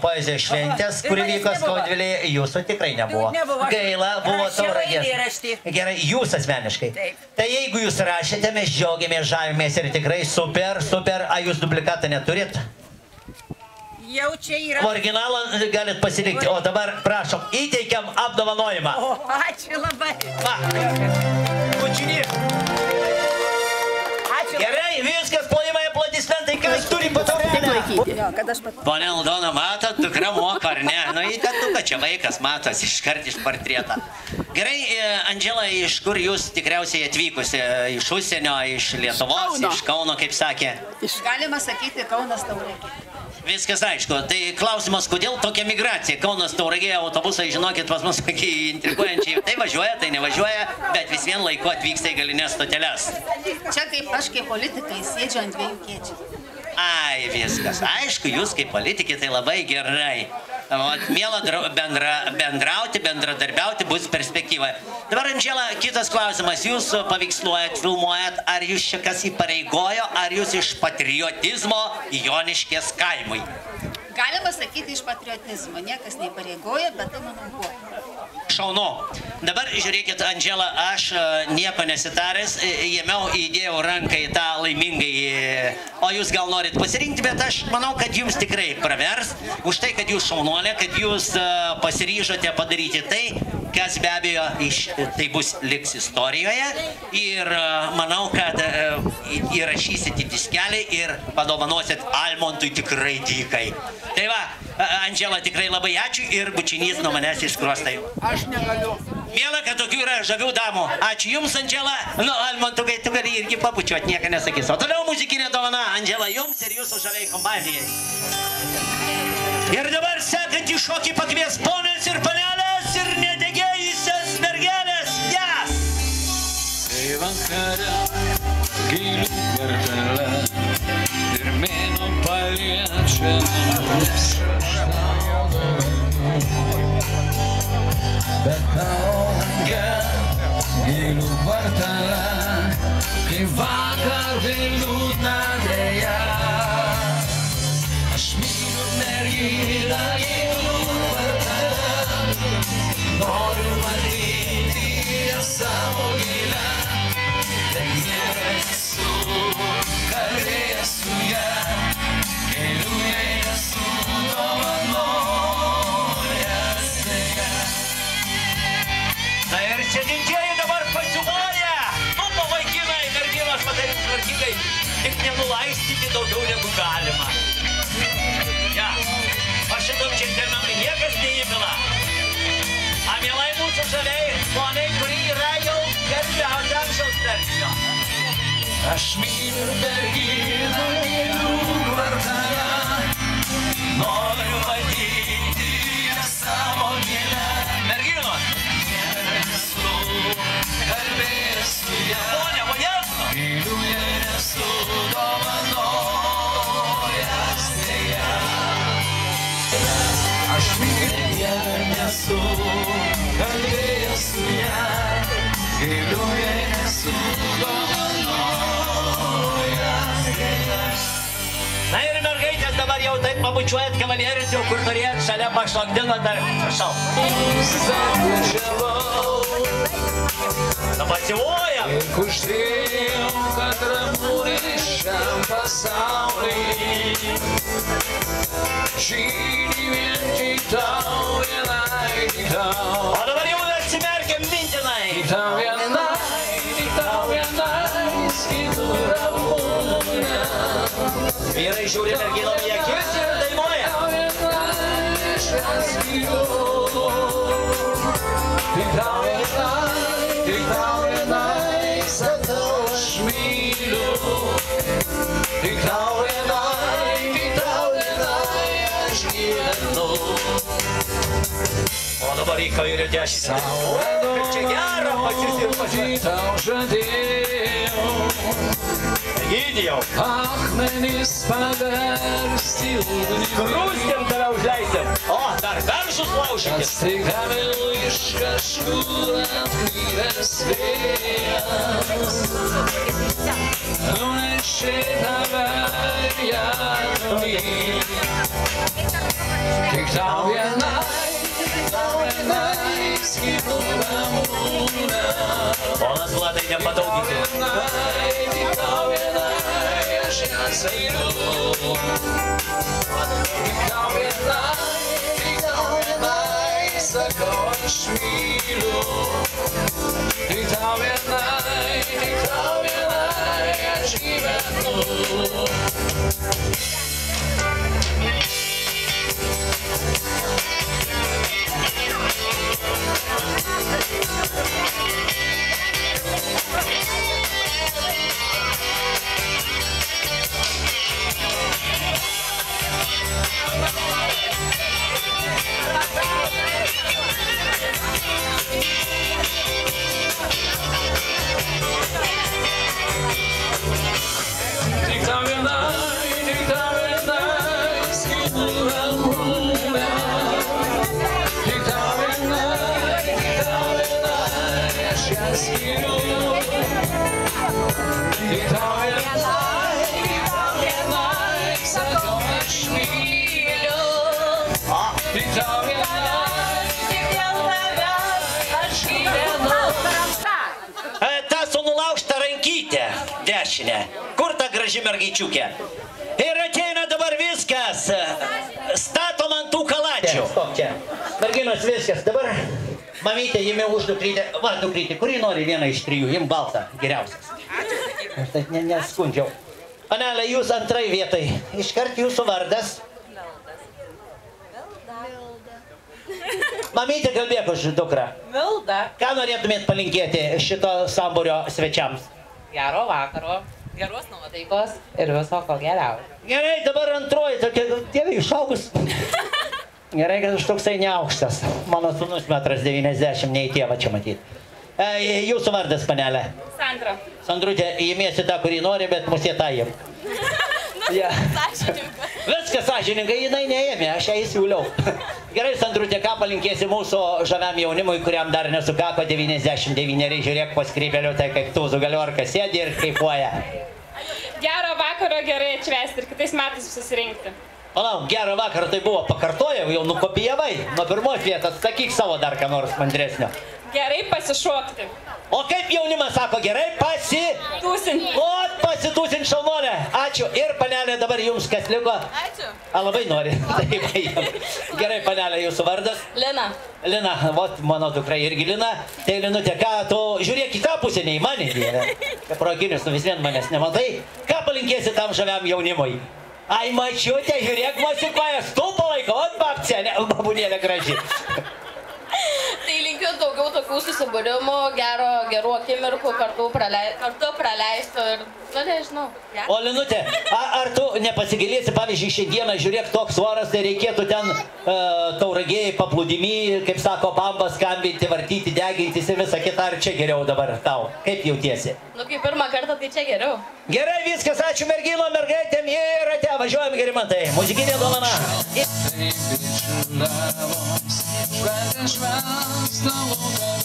poezijos šventės, kuri vyko Skaudvilėje, jūsų tikrai nebuvo. Gaila, buvo Tauragės. Gerai, jūs asmeniškai. Tai jeigu jūs rašėte, mes džiaugiamės, žavimės ir tikrai super, a jūs duplikatą neturit? Jau čia yra. Originalą galit pasilikti, o dabar prašom, įteikiam apdovanojimą. Ačiū labai. Kučinį. Gerai, viskas, plojimai, aplodismentai, kas turi pataurėlę? Pone Aldona, matot, dukra moka ar ne? Nu, įtatuka, čia vaikas matos iškart iš portretą. Gerai, Andžela, iš kur jūs tikriausiai atvykusi? Iš užsienio, iš Lietuvos, iš Kauno, kaip sakė? Galima sakyti, Kaunas Tauragė. Viskas aišku. Tai klausimas, kodėl tokia migracija? Kaunas Tauragė, autobusai, žinokit, pas mus tokiai intriguojančiai. Tai važiuoja, tai nevažiuoja, bet vis vien laiku atvyksta į galinės stoteles. Čia kaip aš kaip politikai sėdžiu ant 2 kėdžių. Ai, viskas. Aišku, jūs kaip politikė, tai labai gerai. Miela bendrauti, bendradarbiauti bus perspektyva. Dabar, Andžela, kitas klausimas. Jūs paveiksluojat, filmuojat, ar jūs čia kas įpareigojo, ar jūs iš patriotizmo Joniškės kaimui? Galima sakyti iš patriotizmo, niekas neįpareigoja, bet tai mano buvo. Šaunu. Dabar žiūrėkit, Andžela, aš nieko nesitaręs, įdėjau ranką į tą laimingai, o jūs gal norit pasirinkti, bet aš manau, kad jums tikrai pravers, už tai, kad jūs šaunuolė, kad jūs pasiryžote padaryti tai, kas be abejo tai bus liks istorijoje ir manau, kad įrašysit į diskelį ir padovanosit Almontui tikrai dykai. Tai va, Andžela, tikrai labai ačiū ir bučinys nuo manęs iškrostai. Aš negaliu. Miela, kad tokių yra žavių damų. Ačiū jums, Andžela. Nu, Almontukai, tu gali irgi pabučiuoti, nieko nesakys. O toliau muzikinė dovana, Andžela, jums ir jūsų žaviai kompanijai. Ir dabar sekantį šokį pakvies ponės ir panelės ir nedegėjusias mergelės. Jas! Tai vakare gėlių kertelė ir mėnuo paliečia namus. Bet lange gėlių vartelė, kai vakar liūdna deja. Aš myliu merginą gėlių vartelę, noriu matyti savo gėlę. Bet nesu kalbėjęs su ja, gėlių jai nesu dovanojęs deja. Na ir čia didžiai dabar pasiūloja. Nu, pavaikinai, merginos, matai, tvarkygai, tik nenulaistyti daugiau negu galima. Ja, o šitam džentelmenui niekas neįmila. A mielai mūsų žaliai poniai, kuri yra jau garbiausio amžiaus tarpsnio. Aš myliu merginą gėlių vartelę, noriu matyti savo gėlę. Merginos! Nesu kalbėjęs su ja, gėlių jai nesu dovanojęs deja. Aš myliu ją, nesu kalbėjęs su ja, gėlių jai nesu dovanojęs deja. Na ir mergaitės dabar jau taip pabučiuojat kavalierius, jau kur turėjot šalia pašokdinot dar. Prašau. Na pasivuojam. Ir kuždėjau, kad ramūnė šiam pasauly. Žyni vien tik tau vienai, tik tau. O dabar jau atsimerkiam mintinai. Tik tau vienai, skirtų ramūnę. Vyrai žiūri merginom į akis ir dainuoja. Tik tau vienai, sakau aš myliu. Tik tau vienai aš gyvenu. O dabar į kairę dešinę. Kaip čia gera pasisirpačiuoti. Tau žadėjau. Gydijau. Akmenis paversti ugnimi. Krūstėm tave užleisim. O, dar veršus laužykit. Atsigavau iš kažkur atklydęs vėjas. Nunešė tave ją tolyn. Tik tau vienai skirtų ramūnę. Ponas Vladai, nepadaugykit. Tik tau vienai aš ją saidu. Tik tau vienai, sakau aš myliu. Tik tau vienai aš gyvenu. Tik tau vienai, skirtų ramūnę. Tik tau vienai, aš ją skiriu. Tik tau vienai, sakau aš myliu. dešinę. Kur ta graži mergaičiukė? Ir ateina dabar viskas. Statom ant tų kalačių. Stop čia. Merginos viskas. Dabar mamytė jėmė už dukrytę. Va, dukrytė, kurį nori vieną iš trijų? Jim baltą, geriausias. Aš taip neskundžiau. Anelė, jūs antrai vietai. Iškart jūsų vardas. Mamytė, kalbėk už dukrą. Milda. Ką norėtumėt palinkėti šito sambūrio svečiams? Gero vakaro, geros nuotaikos ir viso ko geriausio. Gerai, dabar antroji tokia, dievai, išaugus. Gerai, kad aš toksai neaukštas. Mano sūnus 1,90 m, nei tėvą čia matyti. Jūsų vardas, panelė? Sandra. Sandrutė, įmėsi tą, kurį nori, bet musė tą jiem. Sąžininga. Viskas sąžininga, jinai neėmė, aš ją įsiūliau. Gerai, Sandrutė, ką palinkėsi mūsų žaviam jaunimui, kuriam dar nesukako 99, žiūrėk po skrybeliu, tai kaip tūzų galiorka sėdi ir kaifuoja. Gero vakaro, gerai atšvęsti ir kitais metais susirinkti. Palauk, gero vakaro tai buvo, pakartojau, jau nukopijavai. Nuo pirmos vietos, sakyk savo dar ką nors mandresnio. Gerai pasišokti. O kaip jaunimas sako, gerai pasitūsinti. O, pasitūsinti šalmonė. Ačiū. Ir panelė, dabar jums kas liko? Ačiū. A, labai nori. Gerai, panelė, jūsų vardas? Lina. Lina, vot mano dukra irgi Lina. Tai Linutė, ką tu žiūrėk į tą pusę, nei mane dėlė. Pro akinius, tu vis vien manęs nematai. Ką palinkėsi tam žaviam jaunimui? Ai, mačiutė, žiūrėk, mosikuoja, stulpo laiko, ot babcė, babunėlė graži. Tai linkiu daugiau tokių susibūrimų, gerų akimirkų, kartu praleisto ir, nu nežinau. O Linutė, ar tu nepasigilėsi, pavyzdžiui, šiandieną žiūrėk toks oras, tai reikėtų ten Tauragėj, paplūdimy, kaip sako, bambas skambinti, vartyti, degintis ir visą kitą, ar čia geriau dabar tau? Kaip jautiesi? Nu, kaip pirmą kartą, tai čia geriau. Gerai, viskas, ačiū mergino, mergaitėm ir ate, važiuojam, Gerimantai, muzikinė dovana. Švęsdavo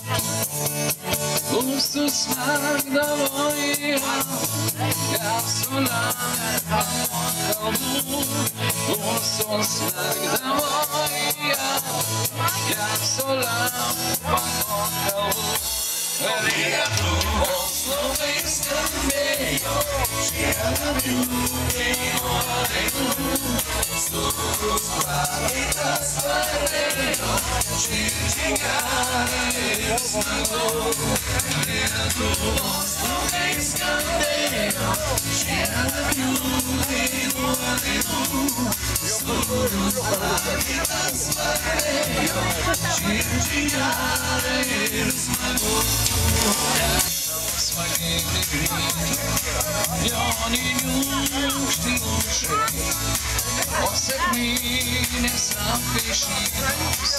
kartu, užsismerkdavo į Gesuliam kalbų, užsismerkdavo į Gesuliam kalbų. Lietuvos labai skambėjo, šie abiejų dainų, sūrus prakaitas varėjo, širdžiai gera ir smagu. Lietuvos labai skambėjo, šie abiejų dainų, sūrus prakaitas varėjo, širdžiai gera ir smagu. Smagiai negrįžti, joninių štilūšai, o sekmynės apkaišytos,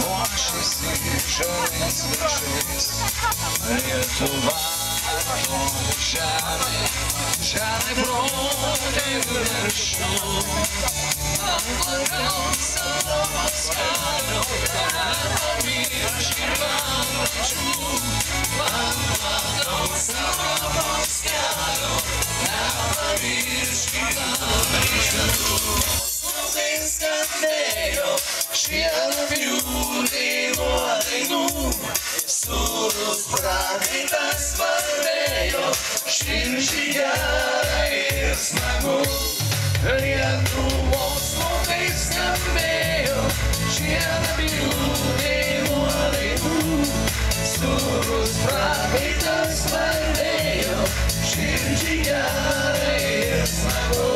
puošiasi žaliais viršais. Lietuva toli žemė, žemė broliai viršų, ant lagaus Europos kelio, nepamirški papročių. Ant lagaus Europos kelio, nepamirški papročių. Labai skambėjo šie abiejų dainų, sūrus prakaitas varėjo, širdžiai gera ir smagu. Lietuvos labai skambėjo šie abiejų dainų, sūrus prakaitas varėjo, širdžiai gera ir smagu.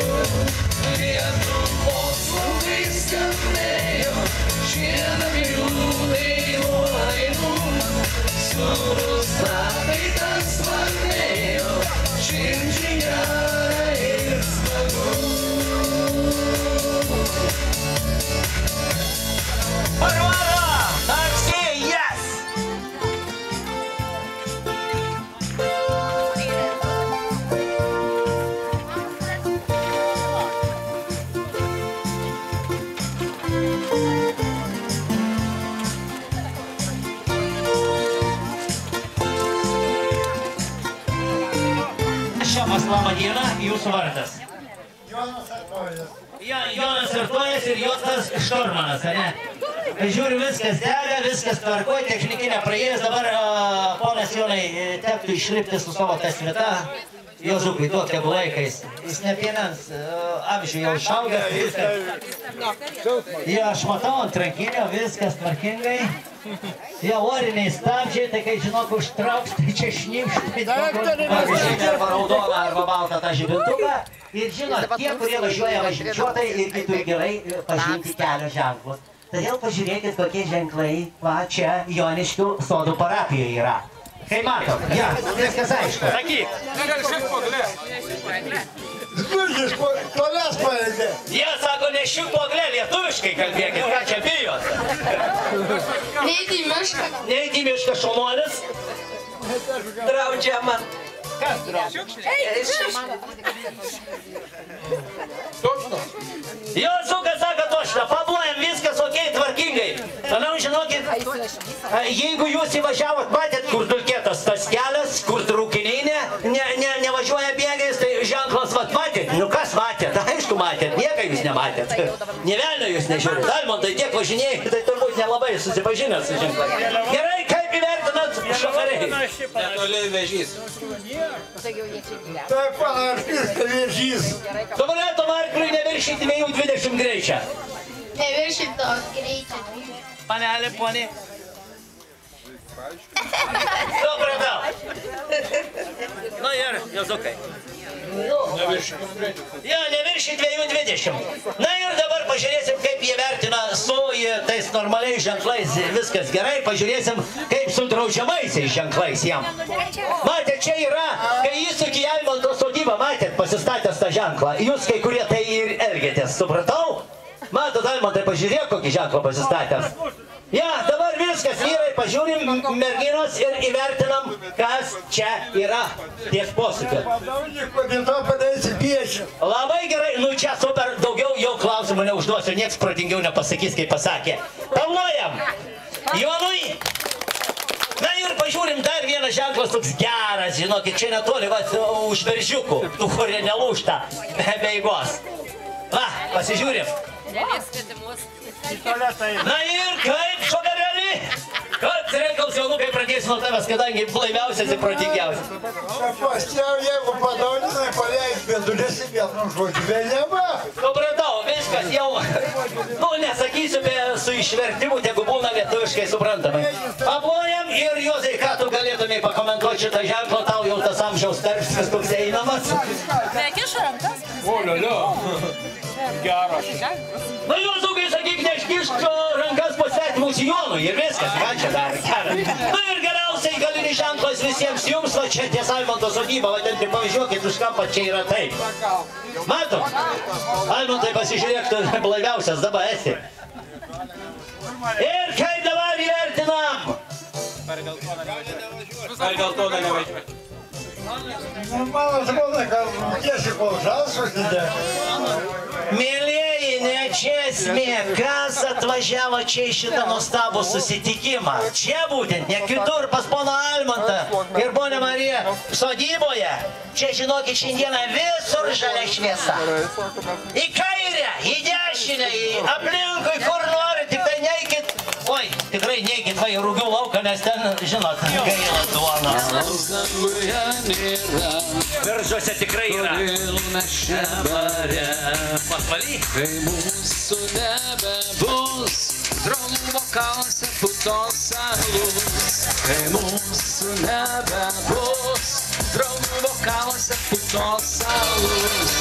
Lietuvos labai skambėjo šie abiejų dainų, sūrus prakaitas varėjo, širdžiai gera ir smagu. Varvara! Taksi, yes! Šemas, laba diena, jūsų vardas. Jonas Artojas. Jonas Artojas ir Jonas Štormanas, ar ne? Žiūriu, viskas dega, viskas tvarkoj, technikinė praėjęs, dabar ponas Jonai tektų išlipti su savo ta sveta Juozukui duok tegu laikais. Jis ne vienas amžių jau šaudęs, viskas. Jo, aš matau ant rankinio, viskas tvarkingai. Jo, oriniai stabdžiai, tai kai žinok užtrauks, tai čia šnipštai. Arba raudoną, arba baltą tą žibintuką. Ir žinot, tie, kurie važiuoja važiuotai, irgi turi gerai pažinti kelio ženklus. Todėl pažiūrėkit, kokie ženklai va čia Joniškių sodų parapijoje yra. Kai matom, ja, viskas aišku. Sakyk. Skurkis, tolės paėdė. Jie sako, nešiuk poglė, lietuviškai kalbėkit, ką čia bijot. Neįti į mišką. Neįti į mišką, šaunuolis. Draudžiama. Kas draudžia? Juozukas sako tošta, pablojam viskas okei, tvarkingai. Toliau žinokit, jeigu jūs įvažiavot, matėt, kur dulkėtas tas kelias, kur trūkiniai nevažiuoja bėgais, tai ženklas vat matėt. Nu kas matėt? Aišku matėt, niekai jūs nematėt. Nė velnio jūs nežiūrėt. Almontai tiek važinėjai, tai turbūt nelabai susipažinęs su ženklai. Gerai, kaip įvertinat šoferiai? Netoli Vėžys. Tai pana Arkiska Vėžys. Tualeto arkliui neviršyti 2:20 greičio. Neviršyti to greičio. Panelė, ponė. Supratau. Nu ir, Juozukai. Jo, neviršyti 2:20. Na ir dabar pažiūrėsim, kaip jie vertina su tais normaliais ženklais. Viskas gerai, pažiūrėsim, kaip su draudžiamaisiais ženklais jam. Matėt, čia yra, kai įsuki į Almonto sodybą, matėt, pasistatęs tą ženklą. Jūs kai kurie tai ir elgėtės, supratau? Matot, Almontai, pažiūrėk, kokį ženklą pasistatęs. Ja, dabar viskas, vyrai, pažiūrim merginos ir įvertinam, kas čia yra ties posūkiu. Labai gerai, nu čia super, daugiau jau klausimų neužduosiu, nieks protingiau nepasakys, kaip pasakė. Pavlojam! Jonui! Na ir pažiūrim dar vieną ženklas toks geras, žinokit, čia netoli, va, už veržiukų, tų, kurie nelūžta, be eigos. Va, pasižiūrim. Na ir kaip šoferėlį? Kad reikals Jonukai pradės nuo tavęs, kadangi blaiviausias ir protingiausias. Pastiau, jeigu padaulinai paleis bėdulės į vieną žodžių vėliavą. Supratau, viskas jau, nu nesakysiu, bet su išvertimu, tegu būna lietuviškai suprantamai. Paplojam ir Juozai, ką tu galėtumai pakomentuoti šitą ženklą, tau jau tas amžiaus tarpsnis toks einamas. Nekišu rankas. Olio. Geras. Na Juozukai, sakyk, neškišk rankas po svetimus Jonui ir viskas, ką čia dar gerai. Na ir geriausiai galinis ženklas visiems jums, va čia ties Almonto sodyba, va ten pavažiuokit už kampą, čia yra taip. Matom? Almontai, pasižiūrėk, tu blaiviausias dabar esi. Ir kaip dabar įvertinam? Ar gal to nevažiuoji? Man atrodo, kad tiesiai kol žalsus didė. Mėlieji, ne čia esmė, kas atvažiavo čia į šitą nuostabų susitikimą. Čia būtent, ne kitur, pas pono Almontą ir ponę Mariją sodyboje. Čia, žinokit, šiandieną visur žalia šviesa. Į kairę, į dešinę, į aplinkui, kur nori, tik tai neikit. Oi, tikrai neikit va į Rūgių lauką, nes ten, žinot, gaila duonos. Biržuose tikrai yra. Pasvaly. Kai mūsų nebebus, dronų vokaluose putos salus. Kai mūsų nebebus, dronų vokaluose putos salus.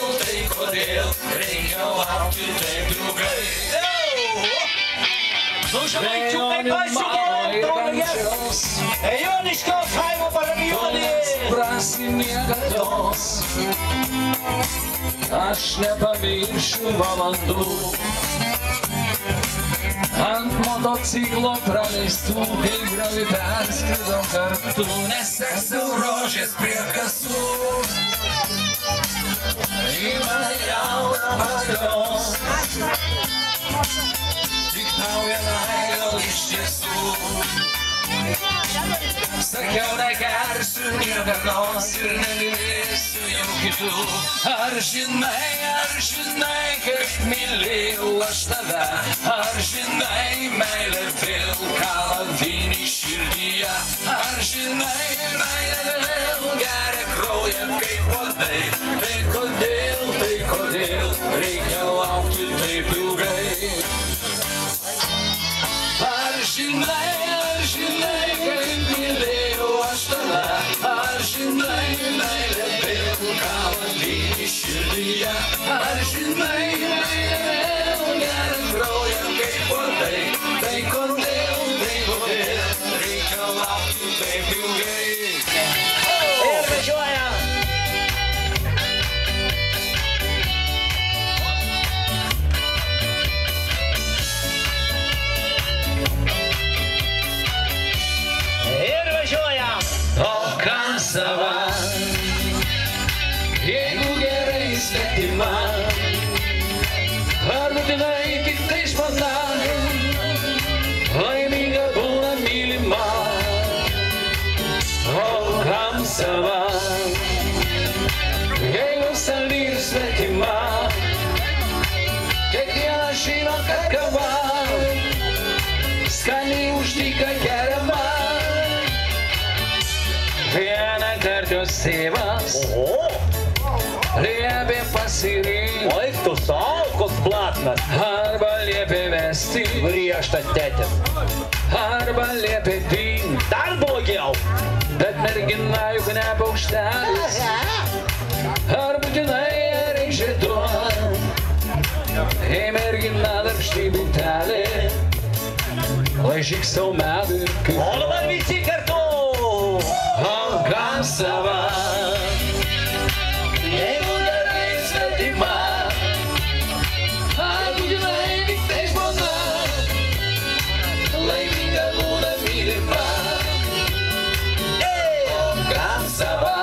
Tai kodėl reikia laukti taip ilgai. Nu, žemaičiukai, pasiūlom, draugės. Joniškio kaimo parapijonės. Prasimiekatos, aš nepamiršiu valandų. Ant motociklo praleistų, kai griovi perskridom kartu. Neseksiu rožės prie kasų. Į mane jauną pagalios. Tik tau vienai gal iš tiesų. Sakiau, negersiu niekados ir nemylėsiu jau kitų. Ar žinai, kaip mylėjau aš tave? Ar žinai, meilė vėl kalavynį širdyje? Ar žinai, meilė vėl geria kraują kaip uodai? Tai kodėl reikia laukti taip ilgai? Ar žinai, kaip mylėjau aš tave? Ar žinai, meilė vėl kalavynį širdyje? Ar žinai, meilė vėl geria kraują kaip uodai? Tai kodėl reikia laukti taip ilgai? Ir važiuoja. O kam sava, jeigu gerai svetima, ar būtinai tik tai žmona, laiminga būna mylima. O kam sava, jeigu savi ir svetima, kiekvienas žino, kad kava skaniai už dyką geriama. Vieną kartą tėvas liepė pasirinkti. Oi, tu saukos platnas. Arba liepė vesti griežtas tėtis. Arba liepė dingt. Dar blogiau. Bet mergina juk ne paukštelis. Ar būtinai reik žieduot? Ei mergina darbšti būtelė, laižyk sau medų ir kaip. O dabar visi kartu. O kam sava, jeigu gerai svetima, ar būtinai tik tai žmona, laiminga būna mylima. O kam sava,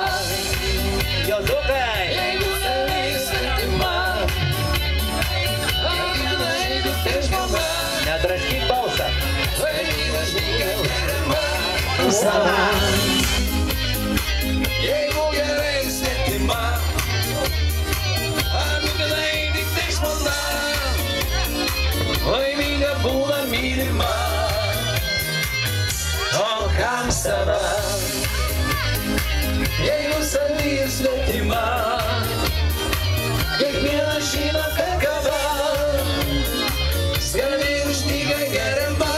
Jozukai, jeigu gerai svetima, ar būtinai tik tai žmona, nedraskyk balsą. laiminga mylima. Sava, jeigu gerai svetima, ar būtinai tik tai žmona, laiminga būna mylima. O kam sava, jeigu savi ir svetima, kiekvienas žino, kad kava skaniai už dyką geriama.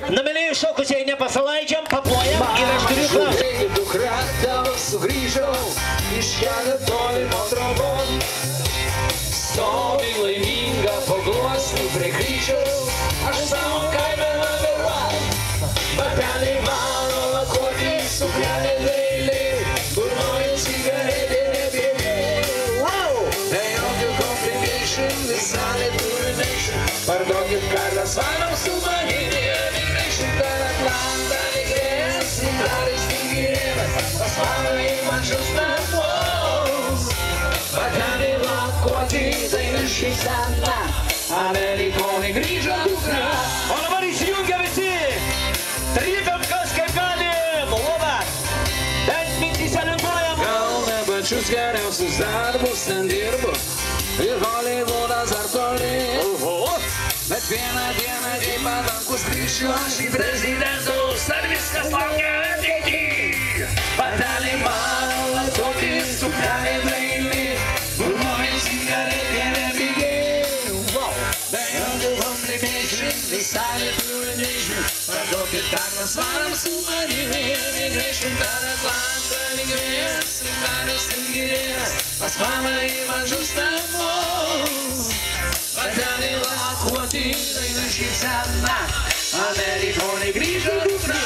Namėliai šokusiai nepasilaidžiam, paplojam ir aš turiu klausimą. Dukra tavo sugrįžau iš kelio tolimo trobon. Stovi laiminga po gluosniu prie kryžiaus. Aš savo kaime number one. Bateliai mano lakuoti, suknelė daili, burnoji cigaretė nebėgė. Tai jokių complication, visa determination. Parduokit kardas vanom su manimi. Per Atlantą įgrės, įgraris tingirėnas, pas mano į mažus namus. Bateliai lakuoti, tai šypsena, Amerikonai grįžo dukra. O dabar įsijungia visi. Trypiam kas kaip galim. Lova. Bent mintyse linguojam. Gal ne pačius geriausius darbus ten dirbu, ir Hollywoodas ar toli. Bet vieną dieną, kai padankus grįšiu aš į prezidentus, ar viskas laukia ateity. Bateliai mano lakuoti, suknelė daili, burnoji cigaretė nebėgiai. Be jokių complication, visai determination. Parduokit kardas varom su manimi, immigration per Atlantą įgrės, įgraris tingirėnas, pas mamą į mažus namus. Bateliai lakuoti, tai šypsena, Amerikonai grįžo dukra.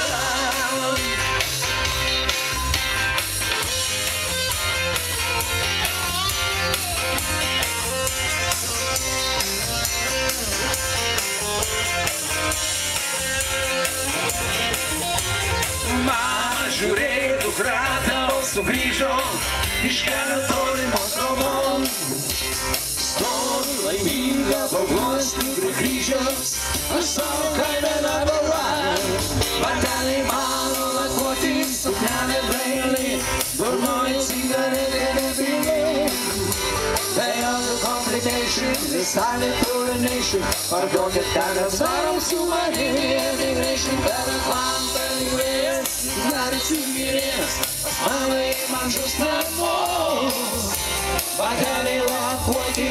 Mama, žiūrėk, dukra tavo sugrįžo iš kelio tolimos trobos. Stovi laiminga paguosti prie kryžiaus, aš savo kaime number one. Bateliai mano lakuoti, suknelė brailiai, burnoji cigaretė nebylai. They are the complication, the silent urination. Parduokit kelias darom su manimi, emigration per Atlantą įvėjas. Daris įvyrės, malai man žus namo. Bateliai lakuoti,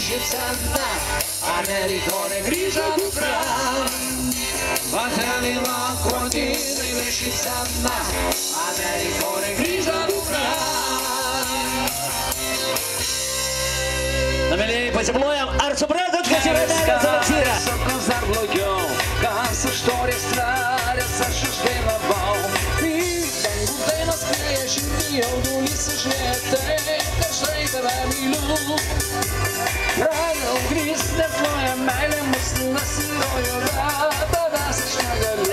šypsena, Amerikonė grįžo dukra. Bateliai lakuoti, šypsena, Amerikonė grįžo dukra. Na, mėlyjei, pasiplojam. Ar supratot, kas yra meilės eleksyras? Sapnas dar blogiau, kas už to rėstarės, aš uždainavau. Į dangų dainos priešinti, jaudulys užlėtai, kažkai tave myliu. Pragal grįst, nes nuoja meilė mus nasirojo, bet tavęs aš negaliu.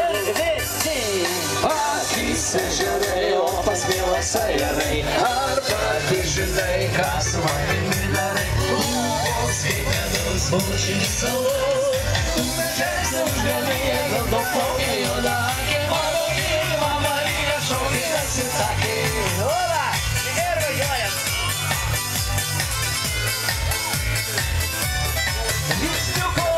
Akyse žiūrėjau, pas mielas ajerai, ar pati žinai, kas manimi darai. Lūpos kaip medus, bučinis salus, tu medžiais neužgalėjai, gal daug plaukia juodakė, mano mylima Marija šaukė atsisakė. Ola, ir važiuojam. Vistiuku!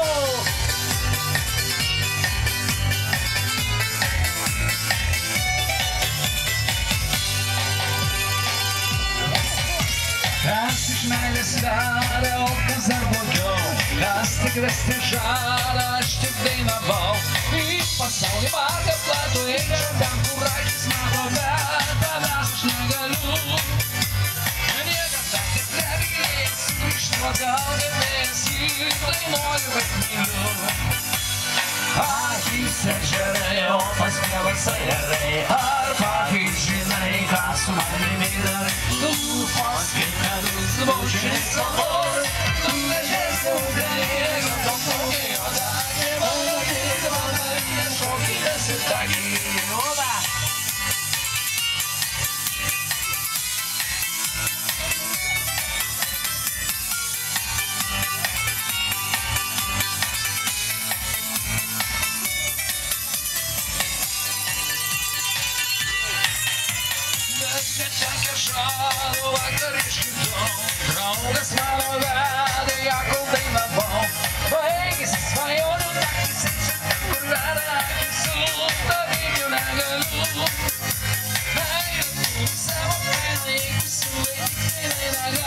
Kas iš meilės darė, o kas dar blogiau, kas tik vesti žalą, aš tik dainavau. Į pasaulį margą platų eičiau ten, kur akis mato, bet tavęs aš negaliu. Niekas dar tik nebylės, grįžtu atgal gebės, dainuoju, bet myliu. Akyse žiūrėjau, pas mielas ajerai, ar pati žinai, ką su manimi darai. Lūpos kaip medus, bučinis salus, tu medžiais neužgalėjai, gal daug plaukia juodakė, mano mylima Marija šaukė atsisakė. Šalų vakar iškirdau, draugas mano vedė, jakau dainavau. Baigėsi svajonių naktis, kur veda akis, su tavim jau negaliu. Meilė turi savo kainą, jeigu sulaikyti negali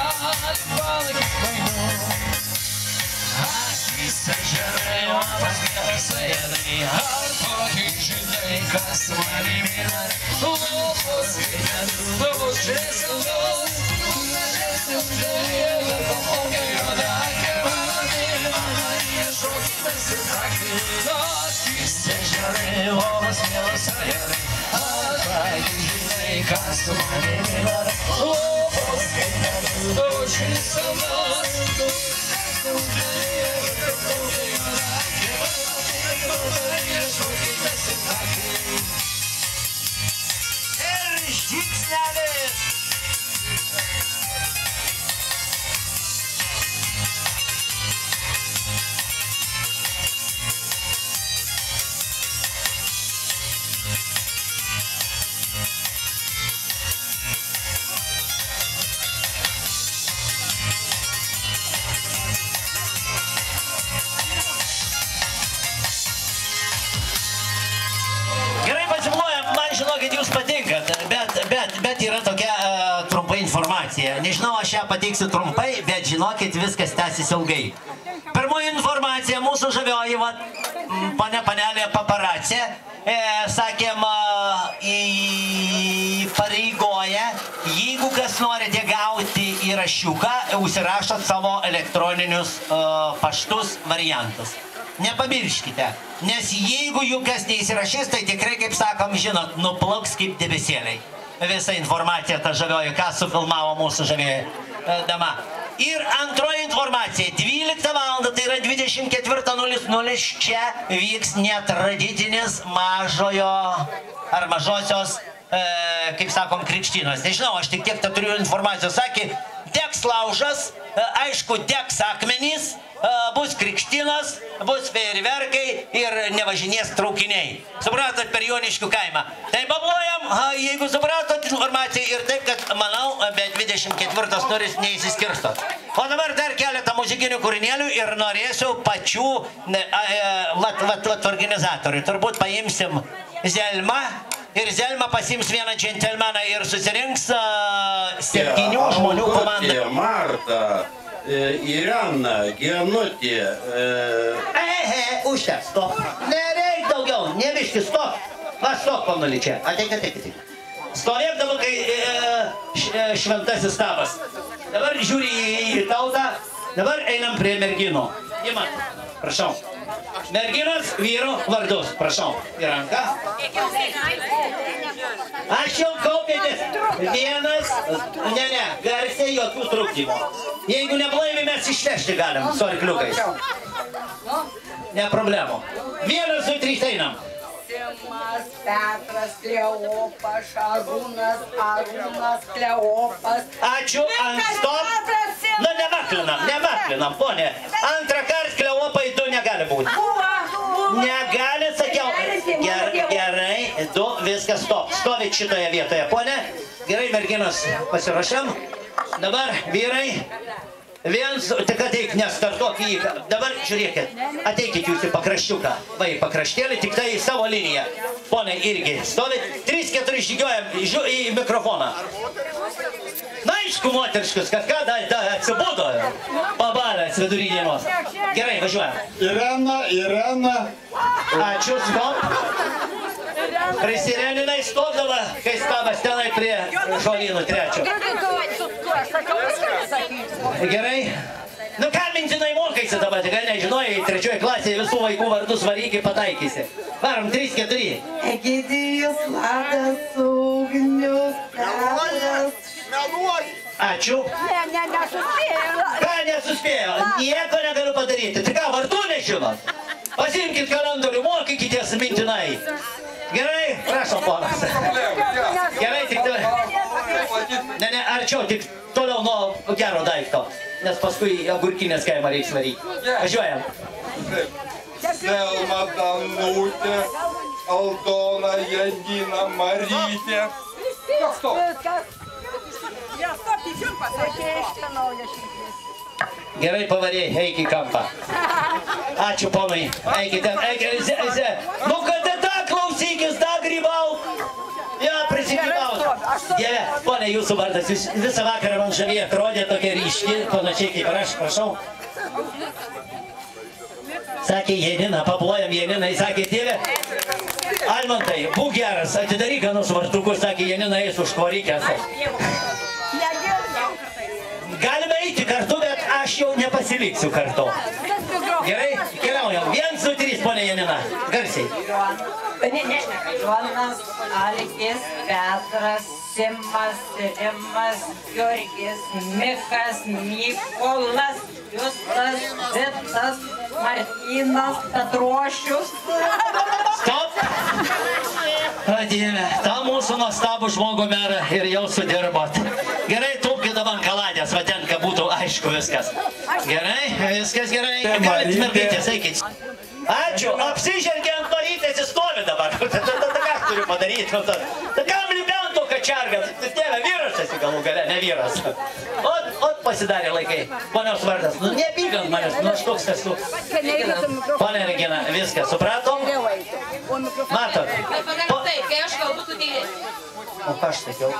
palaikyt painu. Akyse žiūrėjau, pas mielas ajerai, ar pati žinai, kas manimi darai. Lūpos kaip medus, bučinis salus, tu medžiais neužgalėjai, gal daug plaukia juodakė, mano mylima Marija šaukė atsisakė. Akyse žiūrėjau, pas mielas ajerai, ar pati žinai, kas manimi darai. Lūpos kaip medus, bučinis salus, tu medžiais neužgalėjai, gal daug plaukia juodakė, mano mylima Marija šaukė atsisakė. Žingsnelis. Gerai pasiplojam, man žinokit, jūs patinkat, bet yra tokia trumpa informacija. Nežinau, aš ją pateiksiu trumpai, bet žinokit, viskas tęsis ilgai. Pirmoji informacija, mūsų žavioji, panelė paparacė, sakėm, įpareigoja, jeigu kas norite gauti įrašiuką, užsirašot savo elektroninius paštus variantus. Nepamirškite, nes jeigu jų kas neįsirašys, tai tikrai, kaip sakom, žinot, nuplauks kaip debesėliai. Visa informacija, ta žavioji, ką sufilmavo mūsų žavioji dama. Ir antroji informacija, 12 val. Tai yra 24:00, čia vyks netradicinis mažojo ar mažosios, kaip sakom, krikštynos. Nežinau, aš tik tiek turiu informacijos, sakė, teks degs laužas, aišku, degs akmenys, bus krikštinas, bus fejerverkai ir nevažinės traukiniai. Supratot, per Joniškių kaimą. Tai bablojam, jeigu supratot informaciją ir taip, kad, manau, be 24 nulis neįsiskirstot. O dabar dar keletą muzikinių kūrinėlių ir norėsiu pačių organizatorių. Turbūt paimsim Zelmą ir Zelma pasims vieną džentelmeną ir susirinks 7 žmonių komandą. Marta. Irena, Genutė. Užtek, stop. Nereik daugiau, nebiški, stop. Va, stop, panuly čia. Ateik. Stovėk dabar, kai šventasis tavas. Dabar žiūri į tautą. Dabar einam prie merginų. Imat, prašau. Merginos vyro vardus, prašau. Į ranką. Aš jau kaupėtis. Vienas, ne, garsiai jokių trukdymų. Jeigu neblaivi, mes išvežti galim su arkliukais. Ne problemų. 1, 2, 3 einam. Simas, Petras, Kleopas, Arūnas, Kleopas. Ačiū, ant stop. Nu, nemaklinam, ponė. Antrą kartą Kleopai 2 negali būti. Negali, sakiau. Gerai, 2, viskas, stop. Stovit šitoje vietoje, ponė. Gerai, merginos, pasiruošiam. Dabar, vyrai. Viens, tik ateik, nestartuok į jį. Dabar žiūrėkit, ateikit jūs į pakraščiuką. Va, į pakraštėlį, tik tai į savo liniją. Ponai irgi stovit. 3-4 žygiuojam į mikrofoną. Na, aišku, moteriškus, kad ką atsibudo. Pabalės vidury dienos. Gerai, važiuojam. Irena. Ačiū, stop. Prisireninai stodava, kai stabas tenai prie žolynų 3. Gerai. Nu ką mintinai mokaisi dabar, tikrai nežinojai, 3 klasėje visų vaikų vardus varykiai pataikysi. Varom, 3-4. Egidijus, Vladas, Ugnius, Petras. Ačiū. Ką nesuspėjo? Nieko negaliu padaryti. Tai ką, vardų nežinot? Pasimkit kalendorių, mokykitės mintinai. Gerai, prašom, ponas. Gerai, tik ne, arčiau, tik toliau nuo gero daikto, nes paskui agurkinės kaimą reiks varyti. Važiuojam. Selma, Danutė, Aldona, Janina, Marytė. Gerai pavarėjai, eik į kampą. Ačiū, ponai. Eikit ten, Nu, kada tą klausykis, tą grybauk. Ja, prisigrybauk. Dieve, ponai, jūsų vardas, jūs visą vakarą man žavėje atrodė tokia ryški, panašiai kaip ir aš, prašau. Sakė Janina, paplojam Janinai, sakė, Dieve, Almantai, būk geras, atidaryk anus vartukus, sakė Janina, eis už kvarikės. Galime eiti kartu, bet aš jau nepasiliksiu kartu. Gerai, keliaujam. 1, 2, 3, ponė Janina. Garsiai. Jonas, Algis, Petras, Simas, Rimas, Jurgis, Mikas, Mykolas, Justas, Vitas, Martynas, Petrošius. Stop! Dieve, tą mūsų nuostabų žmogų merą ir jau sudirbot. Gerai, tūpkit dabar kaladės, va ten, kad būtų aišku viskas. Gerai, viskas gerai. Galit mergaitės, eikit. Ačiū, apsižergė ant Marytės įstovi dabar. Tada ką turiu padaryti? Tai kam libento kačargas? Dieve, vyras esi galų gale, ne vyras. Ot pasidarė laikai. Ponios vardas, nu nepykant manęs, nu aš toks esu. Pone Regina, viskas, supratom? Matot? Kai aš kalbu, tu tylėsi. O ką aš sakiau?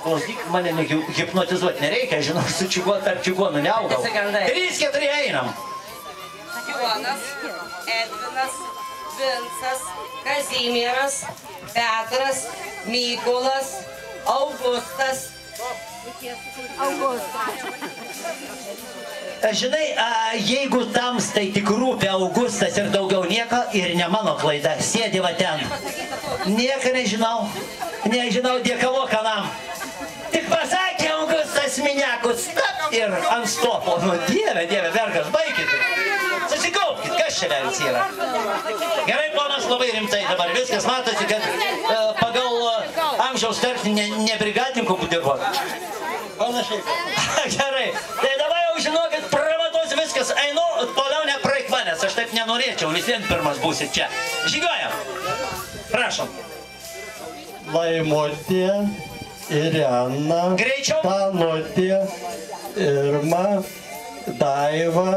Klausyk, mane hipnotizuoti nereikia, žinau, su tarp čigonų neaugau. 3-4 einam. Jonas, Edvinas, Vincas, Kazimieras, Petras, Mykolas, Augustas. Žinai, jeigu tams tai tik rūpi Augustas ir daugiau nieko, ir ne mano klaida, sėdi va ten. Nieko nežinau, dėkavo kanam. Tik pasakė Augustas Miniakus, stop ir ant stopo. Nu, dieve, vergas, baikit. Susikaupkit, kas čia vėlis yra. Gerai, ponas, labai rimtai dabar viskas, matosi, kad pagal amžiaus tarpsnį ne brigadininkų dirbo. panašiai. Gerai, tai dabar jau žinokit, pravados viskas, einu, toliau nepraeik manęs, aš taip nenorėčiau, vis vien pirmas būsit čia. Žygiuojam. Prašom. Laimutė, Irena, Danutė, Irma, Daiva,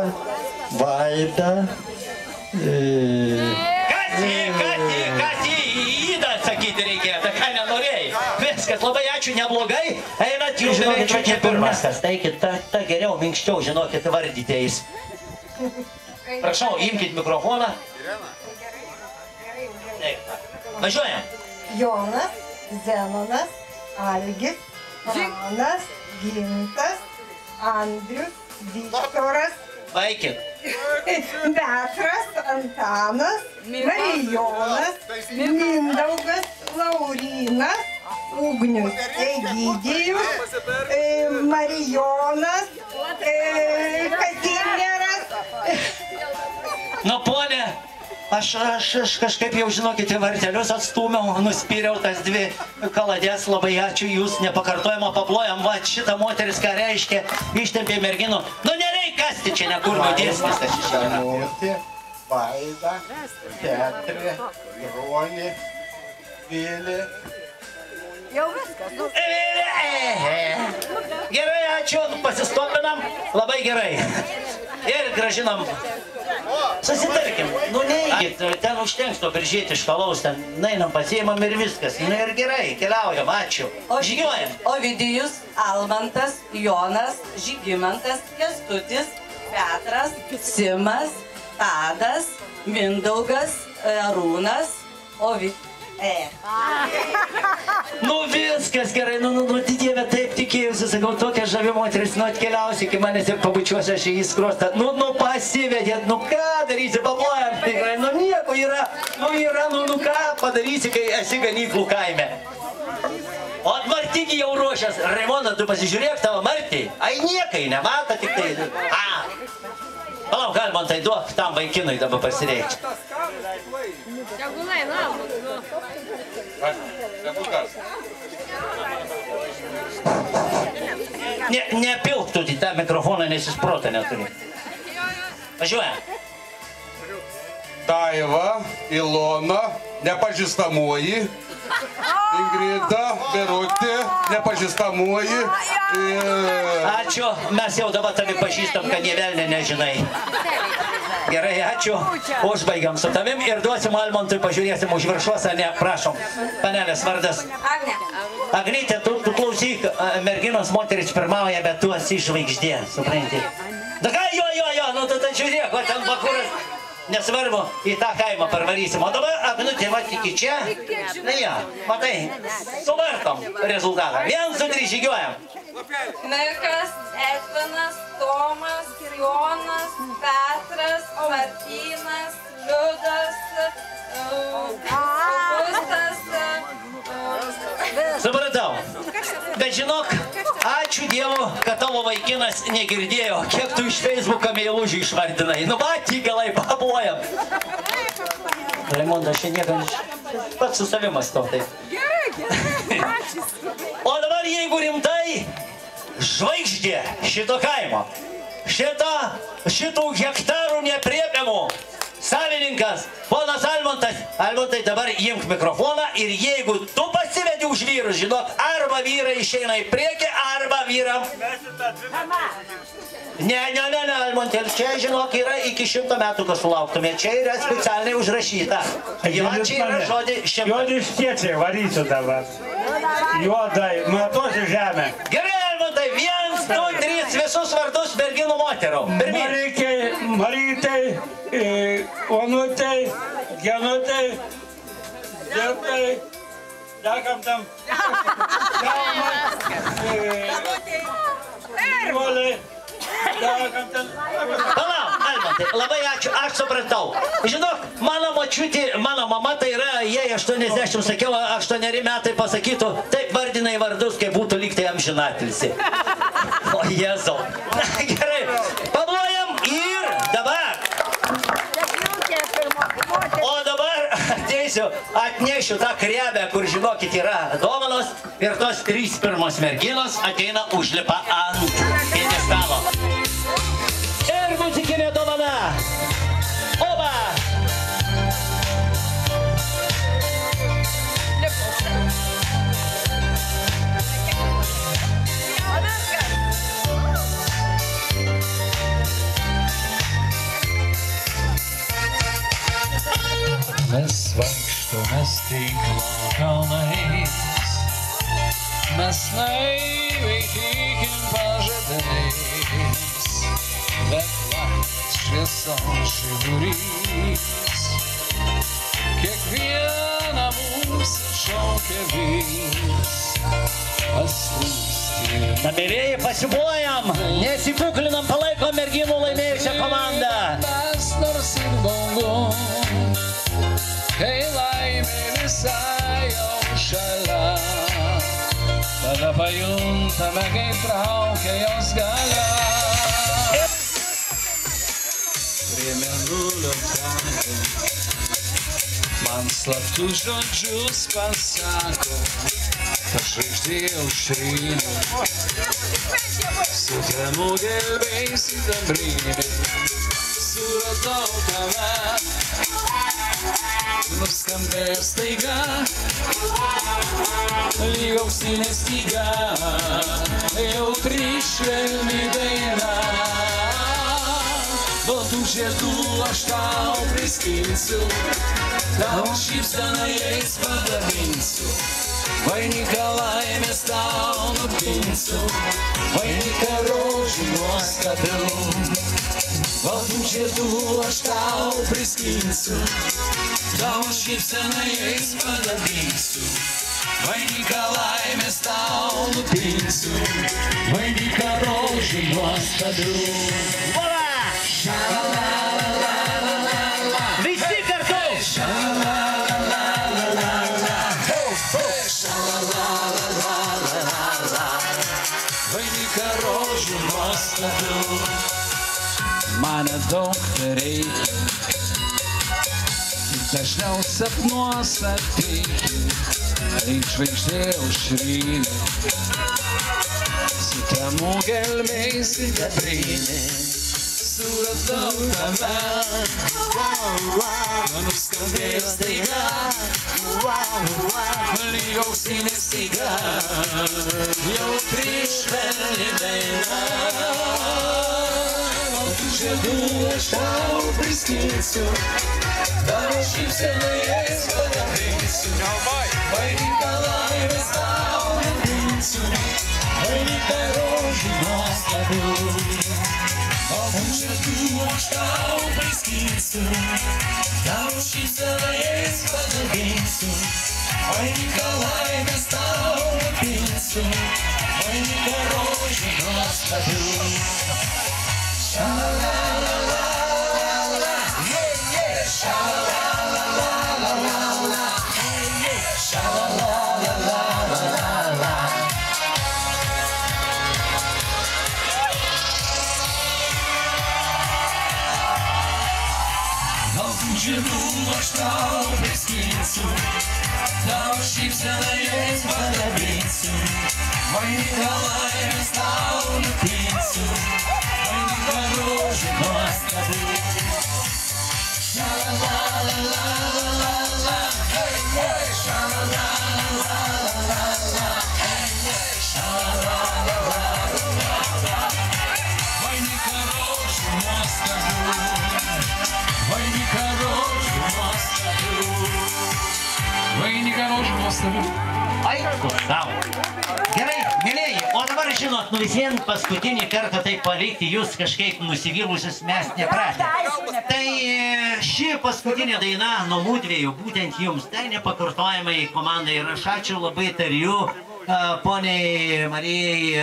Vaida. Kas įdą sakyti reikėjo, tai ką nenorėjai. Viskas, labai ačiū, neblogai. Einat, jūs žinokit, čia čia pirmas. Taikit, ta geriau, minkščiau, žinokit, vardyteis. Prašau, imkit mikrofoną. Važiuojam. Jonas, Zenonas, Algis, Romanas, Gintas, Andrius, Viktoras, Vaikit. Petras, Antanas, Marijonas, Mindaugas, Laurinas, Ugnius, Egidijus, Marijonas, Kazimieras. Nu, ponė, aš kažkaip jau, žinokit, į vartelius atstūmiau, nuspyriau tas dvi kaladės, labai ačiū, jūs nepakartojama paplojam, va, šitą moteris, ką reiškia, ištempė merginų. Nu, nereik kasti čia, nekur dėsnis tas išėjo. Danutė, Vaida, Petrė, Ronė, Vilė. Jau viskas. Gerai, ačiū, pasistopinam, labai gerai. Ir gražinam. Susitarkim, nu neįgit, ten užtenks to biržėti škalaus, ten nainam pasiimam ir viskas. Nu ir gerai, keliaujam, ačiū. Žygiuojam. Ovidijus, Almantas, Jonas, Žygimantas, Kęstutis, Petras, Simas, Tadas, Mindaugas, Arūnas, Nu viskas gerai, nu, Dieve, taip tikėjusi, sakau, tokia žavi moteris, nu atkeliausi iki manęs ir pabučiuosi aš į skrostą. Nu pasivedėt, nu ką darysi, paplojam tikrai, nu nieko yra, nu ką padarysi, kai esi ganyklų kaime. O Martygį jau ruošęs, Raimonda, tu pasižiūrėk tavo Martį, ai niekai nemata, tik tai, Palauk, galima tai duok tam vaikinui dabar pasireikti. Nepilk tu į tą mikrofoną, nes jis protą neturi. Važiuojam. Daiva, Ilona, nepažįstamoji. Ingrida, Birutė, nepažįstamoji. Ačiū, mes jau dabar tavi pažįstam, kad nė velnė nežinai. Gerai, ačiū. Užbaigiam su tavim ir duosim Almontui, pažiūrėsim už viršuos, ar ne, prašom. Panelės vardas. Agne. Agnytė, tu klausyk, merginos moteris pirmauja, bet tu esi žvaigždė, supranti. Da ką, jo, nu tu žiūrėk, o ten bakuras. Nesvarbu, į tą kaimą parvarysim. O dabar Agnutė va tik į čia. Na ja, matai, suvartom rezultatą. 1, 2, 3, žygiuojam. Mikas, Edvinas, Tomas, Jonas, Petras, Martynas, Liudas, Augustas. Supratau. Bet žinok, ačiū Dievu, kad tavo vaikinas negirdėjo, kiek tu iš Facebooką meilužį išvardinai. Nu va, tygalai, paplojam. Raimonda, šiandien pats su savimas to taip. O dabar, jeigu rimtai, žvaigždė šito kaimo, šitų hektarų nepriepiamų savininkas, ponas Almontas. Almontai, dabar imk mikrofoną ir jeigu tu pasivedi už vyrus, žinok, arba vyrai išeina į priekį, arba vyram. Ne, Almontai, čia, žinok, yra iki 100 metų, kad sulauktumė. Čia yra specialiai užrašyta. Jo, čia yra žodį 100. Juodai štiečia, varysiu dabar. Juodai, matosi žemę. Gerai, Almontai, 1, 2, 3, visus vardus merginų moterų. Marytei, Onutei, Genutei, Dirtai, dakam tam, Juolai, dakam tam. Palauk, Almontai, labai ačiū, aš supratau. Žinok, mano močiutė, mano mama, tai yra, jei 80, sakiau, 8 metai pasakytų, taip vardinai vardus, kai būtų lygtai amžinatilsi. O Jėzau. Gerai, pablojam ir dabar. O dabar ateisiu, atnešiu tą krebę, kur žinokit yra dovanos ir tos 3 pirmos merginos ateina užlipa ant pjedestalo. Ir muzikinė dovana. Oba! Mes vaikštome stiklo kalnais, mes naiviai tikim pažadais, bet laimės šviesos žiburys kiekvieną mūsų šaukia vis paslūsti. Namierėjai pasibuojam, nesikuklinam, palaikom merginų laimėjusią komandą. Mes nors ir baugu, kai laimė visai jau šalia, tada pajuntame, kaip traukia jos galia. Prie mėnulio kranto man slaptus žodžius pasako, ta žvaigždė aušrinė, su temu gelbėjais sidabrinė, suradau tave. Nuskambėjo staiga, lyg auksinė styga, jautri švelni daina. Nuo tų žiedų aš tau priskinsiu, tau šypseną jais padabinsiu, vainiką laimės tau nupinsiu, vainiką rožių nuostabių. Baltų žiedų aš tau priskinsiu, tau šypseną jais padabinsiu, vainiką laimės tau nupinsiu, vainiką rožių nuostabių. Visi kartu! Vainiką rožių nuostabių. Mane daug reikia, dažniau sapnuos ateiki, lyg žvaigždė aušrinė, su temu gelmės sidabrinė, suradau tave. Nuskambėjo staiga, lyg auksinė styga, jautri švelni daina. Žiedų aš tau priskinsiu, tavo šypseną jais padabinsiu, vainiką laimės tau nupinsiu, vainiką rožių nuostabių. Tavo žiedų aš tau priskinsiu, tavo šypseną jais padabinsiu, vainiką laimės tau nupinsiu, vainiką rožių nuostabių. Žiedų aš tau priskinsiu, tau šypseną jais padabinsiu, vainiką laimės tau nupinsiu, vainiką rožių nuostabių. Šalalalala, hei, hei, šalalalala, hei, hei, šalalalala, vainiką rožių nuostabių. Vainiką rožių nuostabių. Aišku, savo. Gerai, mėlėjai, o dabar žinot, nu visien paskutinį kartą taip palikti jūs kažkaip nusivylusius mes nepratę. Tai ši paskutinė daina nuo mūdviejų, būtent jums, tai nepakartojamai komandai. Ir aš ačiū labai tariu poniai Marijai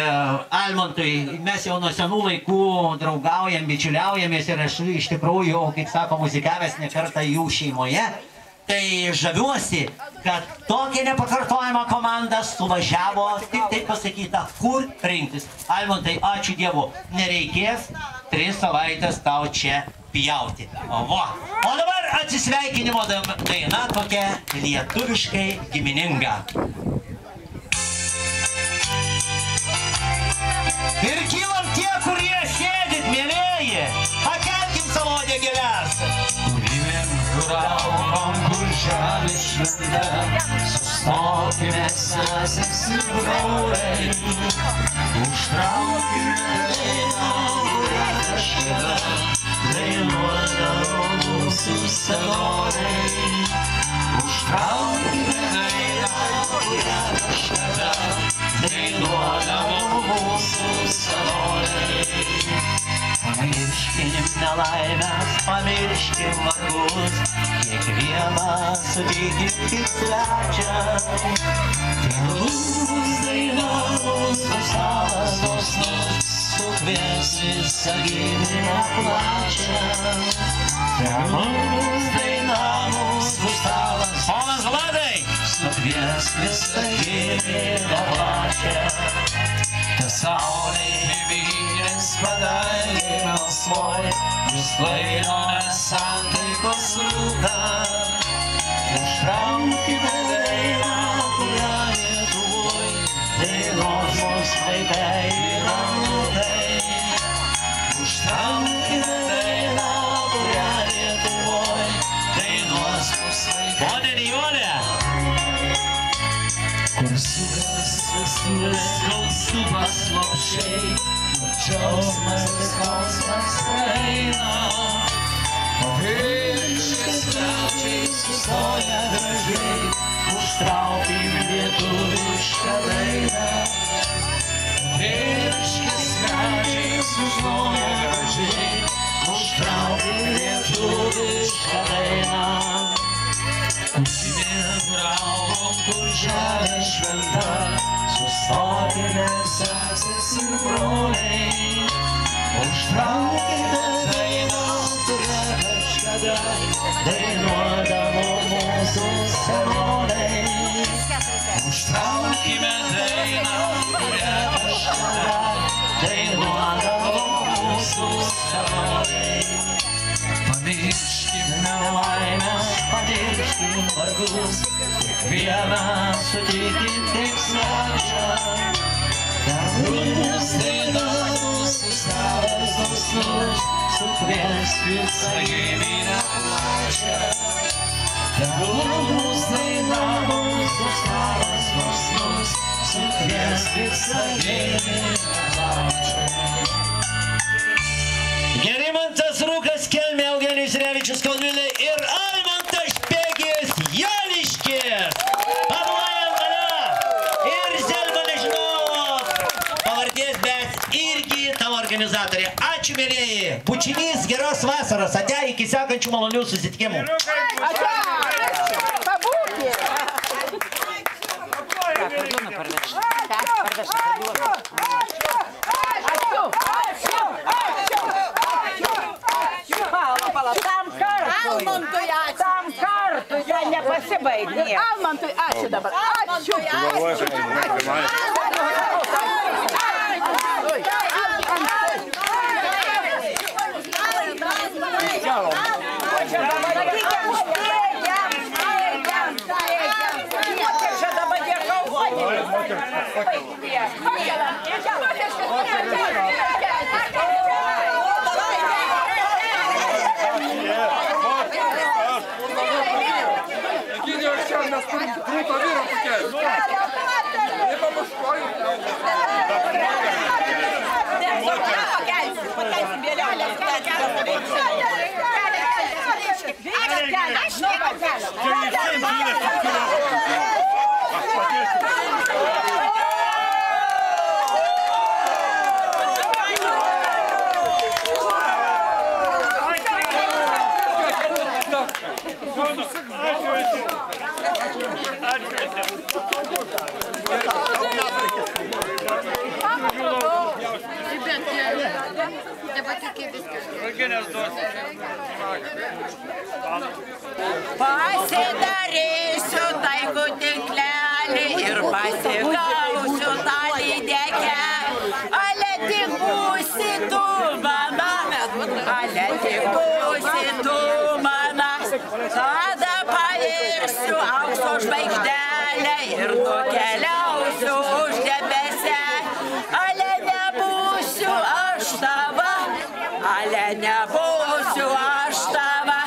Almontui. Mes jau nuo senų laikų draugaujam, bičiuliaujamės ir aš iš tikrųjų, kaip sako, muzikavęs ne kartą jų šeimoje. Tai žaviuosi, kad tokia nepakartojama komanda suvažiavo, tik taip pasakyta, kur rinktis. Almontai, ačiū Dievu, nereikės 3 savaitės tau čia pjauti. O dabar atsisveikinimo daina tokia lietuviškai gimininga. Ir kylam tie, kurie sėdit, mėlėji, pakelkim savo dėgeles. Kuriem žuravom, kur žemė šventa, sustokime sesės ir broliai, užtraukime dainą, kurią kažkada dainuodavo mūsų senoliai. Užtraukime dainą, kurią kažkada dainuodavo mūsų senoliai. Pamirškim nelaimės, pamirškim vargus, kiekvieną sutikim kaip svečią. Tegul bus daina mūsų stalas dosnus, sukvies visą giminę plačią. Tegul bus daina mūsų stalas, ponas Vladai, sukvies visą giminę plačią. Saulė gyvybės padangė melsvoji, išsklaido nesantaikos rūką. Užtraukime dainą, kurią Lietuvoj dainos mūs vaikai ir anūkai. Užtraukime dainą, kurią Lietuvoj dainos mūs vaikai. Pone Nijolė! Kur sukas vestuvės gausų paslapčiai, džiaugsmas skausmas praeina. O vyriškės liaudžiai sustoja gražiai, užtraukim lietuvišką dainą. O vyriškės liaudžiai sustoja gražiai, užtraukim lietuvišką dainą. Užsimėm raubom, kur žemė šventa, sustokime sesės ir broliai. Užtraukime dainą, kurią kažkada dainuodavo mūsų senoliai. Užtraukime dainą, kurią kažkada dainuodavo mūsų senoliai. Pamirškim nelaimės, pamirškim vargus, kiekvieną sutikim kaip svečią. Tegul bus daina mūsų stalas dosnus, sukvies visą giminę plačią. Tegul bus daina mūsų stalas dosnus, sukvies visą giminę plačią. Gerimantas Rūkas Kelmė, Eugenijus Revičius Kalvilė ir Almantas Špegis Joniškis. Pablajam mane ir Zelma nežinau pavardės, bet irgi tavo organizatorė. Ačiū, mėlėjai. Bučinys, geros vasaros. Ate iki sekančių malonių susitikimų. Ačiū. Pabūkė. Almantui ačiū. Tam kartui jie nepasibaigė. Almantui ačiū dabar. Ačiū. Pasidarysiu taikų tinklelį ir pasigausiu tą lydekę. Ale tik būsi tu mano, ale tik būsi. aš tava, ale nebūsiu aš tava,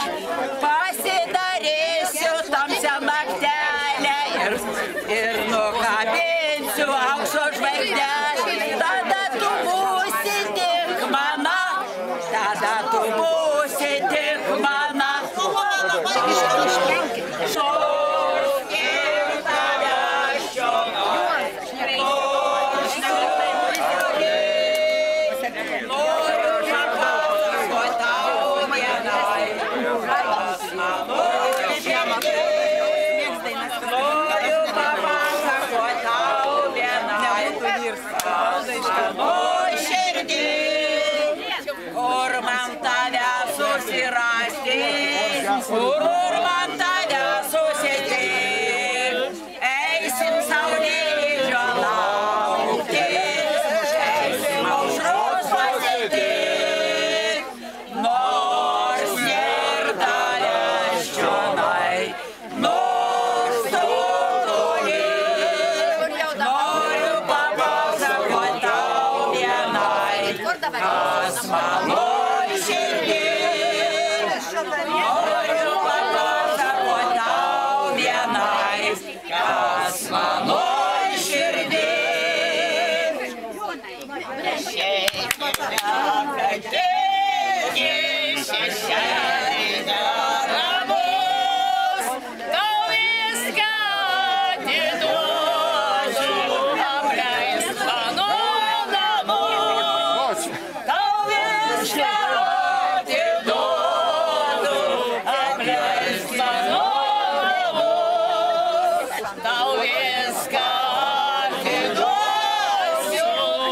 pasidarysiu tamsią naktelę ir nukabinsiu aukso žvaigždę, tada tu būsi tik mana, tada tu būsi tik mana. Kur man tave susirasti, kur man tave susiti, eisim saulėlydžio laukti, eisim aušros pasiti, nors ir tavęs čionai, nors tu toli, noriu papasakot tau vienai, kas manoj širdį, noriu papasakot tau vienai, kas manoj širdį. Šiaip nekatėji šešėlį neramus, tau viską atiduosiu, apleisk mano namus. Tau viską atiduodu, apleisk mano namus. Tau viską atiduosiu,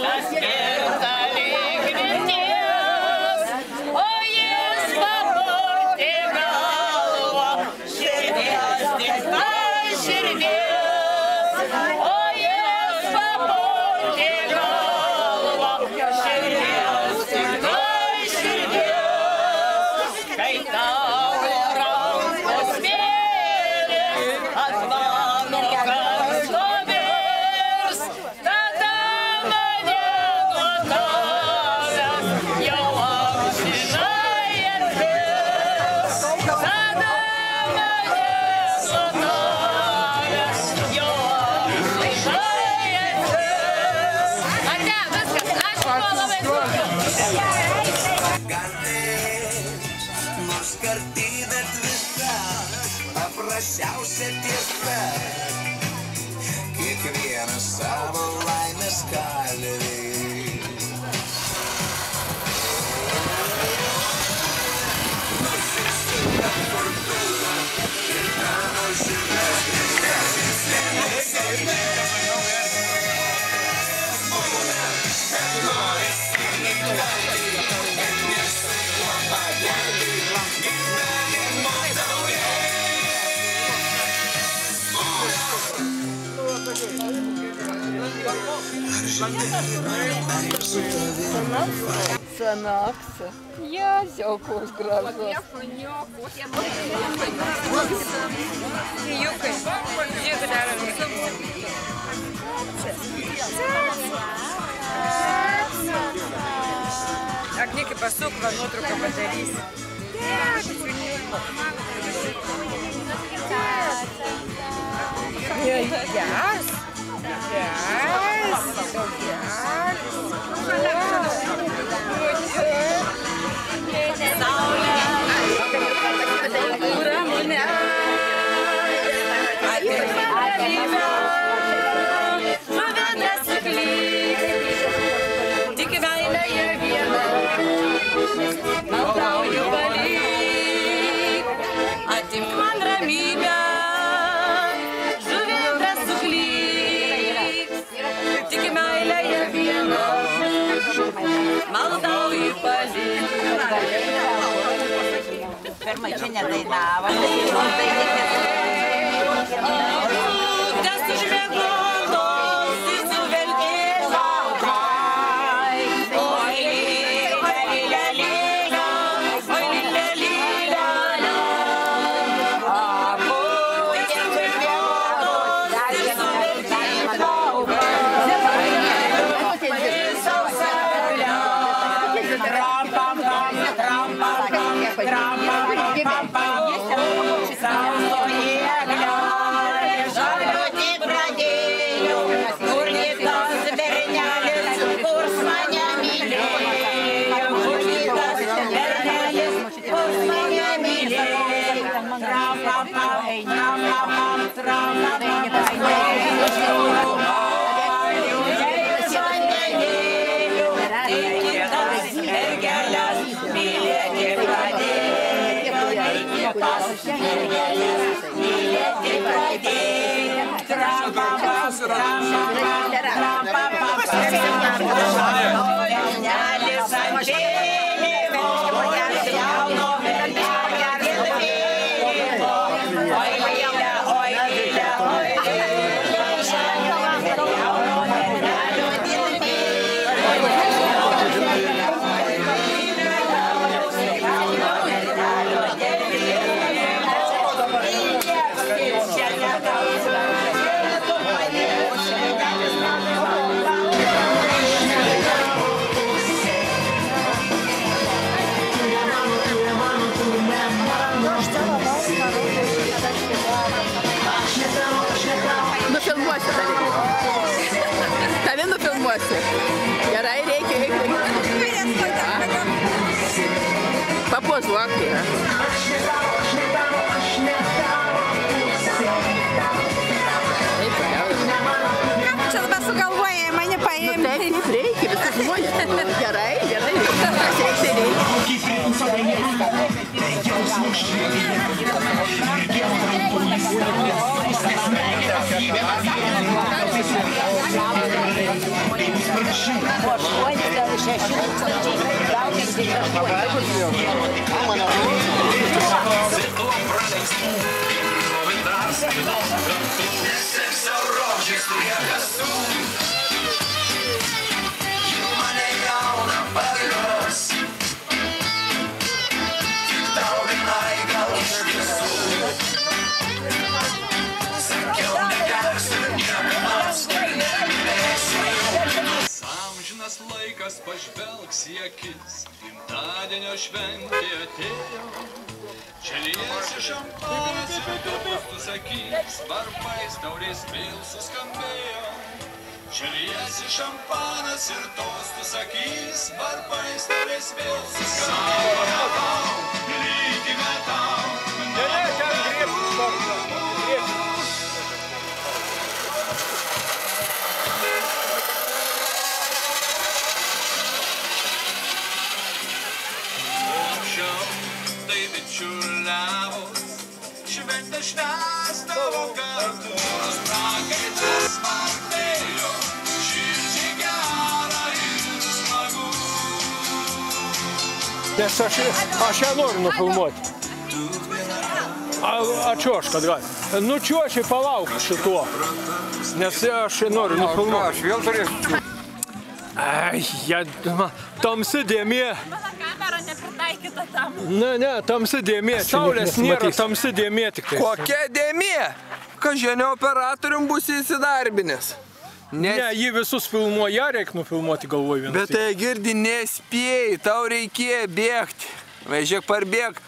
kas skirta lyg vilties, o jis papurtė galvą, širdies tik tai širdies, o jis papurtė galvą, širdies tik tai širdies, kai tavo rankos mėlės ant mano karsto mirs, tada mane nuo tavęs jau amžinai atskirs, tada mane nuo tavęs jau amžinai atskirs. Ate, viskas, ačiū, buvo labai sunku. Nors kartį, bet visa paprasčiausia tiesa. Kiekvienas savo laimės kalvį. Nors esi fortūna ir tavo širdies Санакса. Я коks gražus. Jukai. Žiūrėk, darom. Agnikai pasuk, va nuotrauką padarysi. Yes. Atimk man ramybę, žuvėdra suklyk, tik meilėje viena, maldauju palik. Pirmai čia nedainavo. Nufilmuosiu tave. Tave nufilmuosiu. Gerai, reikia. Papozuok. Čia dabar sugalvojai, mane paėmė. Taip, reikia, visus žmonės. Gerai. Amžinas laikas pažvelgs į akis, gimtadienio šventė atėjo. Čia liesi šampanas ir tostus sakys, varpais taurės vėl suskambėjo. Čia liesi šampanas ir tostus sakys, varpais taurės vėl suskambėjo. Lygime tau. Šventę švęsdavo kartu, prakaitas martėjo, širdžiai gera ir smagu. Nes aš ją noriu nufilmuoti. Ačiū, kad gali. Nu, čiuošiai palauk šituo, nes aš noriu nufilmuoti. Aš vėl turėsiu. Ai, tamsi dėmė. Kamera nepritaikyta tam. Ne, tamsi dėmė. Saulės nėra, tamsi dėmė tik tai. Kokia dėmė? Kažinio operatorium bus įsidarbinęs. Ne, jį visus filmuoja, ją reikia nufilmuoti galvoj vieną. Bet tai girdi, nespėjai, tau reikėjo bėgti. Važiuok, parbėg.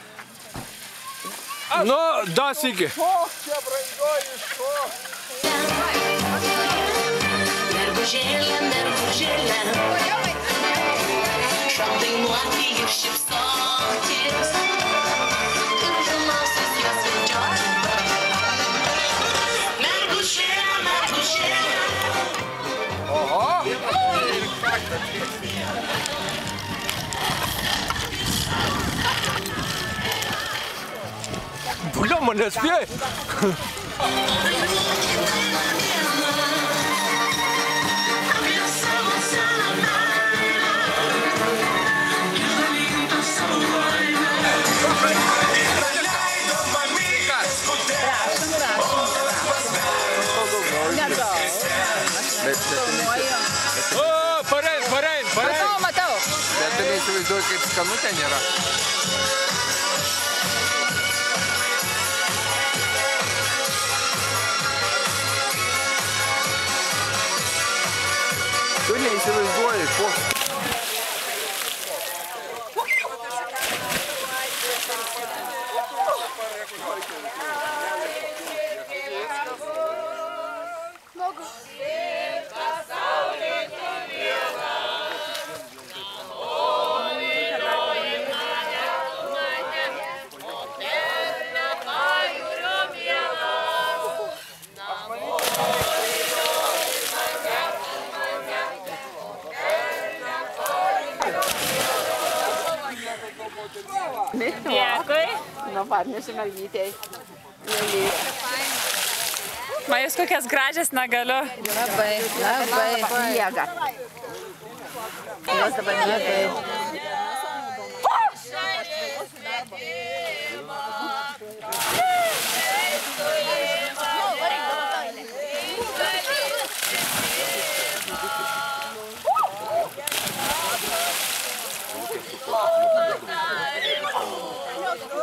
Nu, das iki. Šok, čia brangoji, šok. Mergužėlė, šapdainuoti ir šypsotis, žinosis jos vedžioti. Mergužėlė. Oho. Bulia, mane spėjai. Parein. Matau. Bet tu neįsivaizduoji, kaip skanu ten yra. Tu neįsivaizduoji, koks. Dėkui. Nu, varnėsi mergytėjai. Ma, jūs kokias gražias negaliu. Labai miega. Jos dabar miega.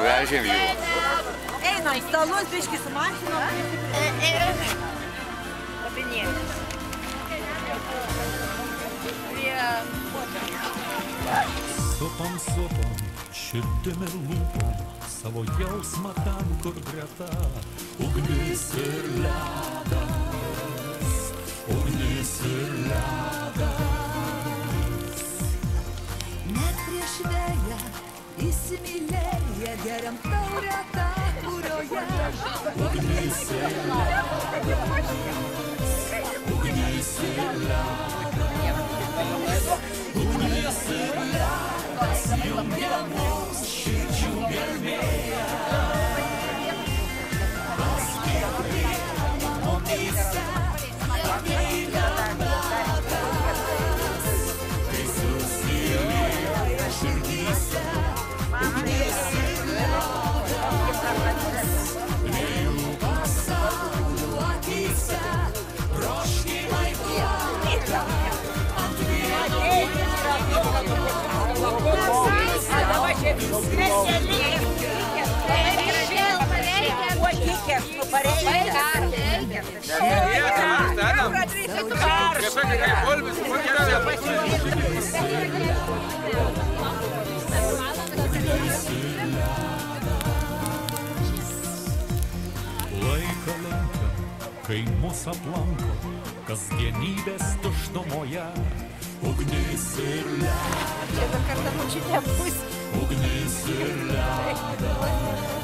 Vežėm jų. Einam, stalus biškį su mašinom. Kapinėlis. Supam, širdimi lūpom, savo jausmą ten, kur greta. Ugnis ir ledas, ugnis ir ledas. Net prieš vėją įsimylėję geriam taurę tą, kurioje Ugnis ir ledas, ugnis ir ledas, ugnis ir ledas, jungia mus širdžių gelmėje. Kas kiekvieno mumyse ateina metas, kai susilieja širdyse. Ugnis ir ledas, vėjų pasaulių akyse, troškimai plaukia ant vieno Laiką lenkiam, kai mus aplanko kasdienybės tuštumoje. Ugnis ir ledas, ugnis ir ledas.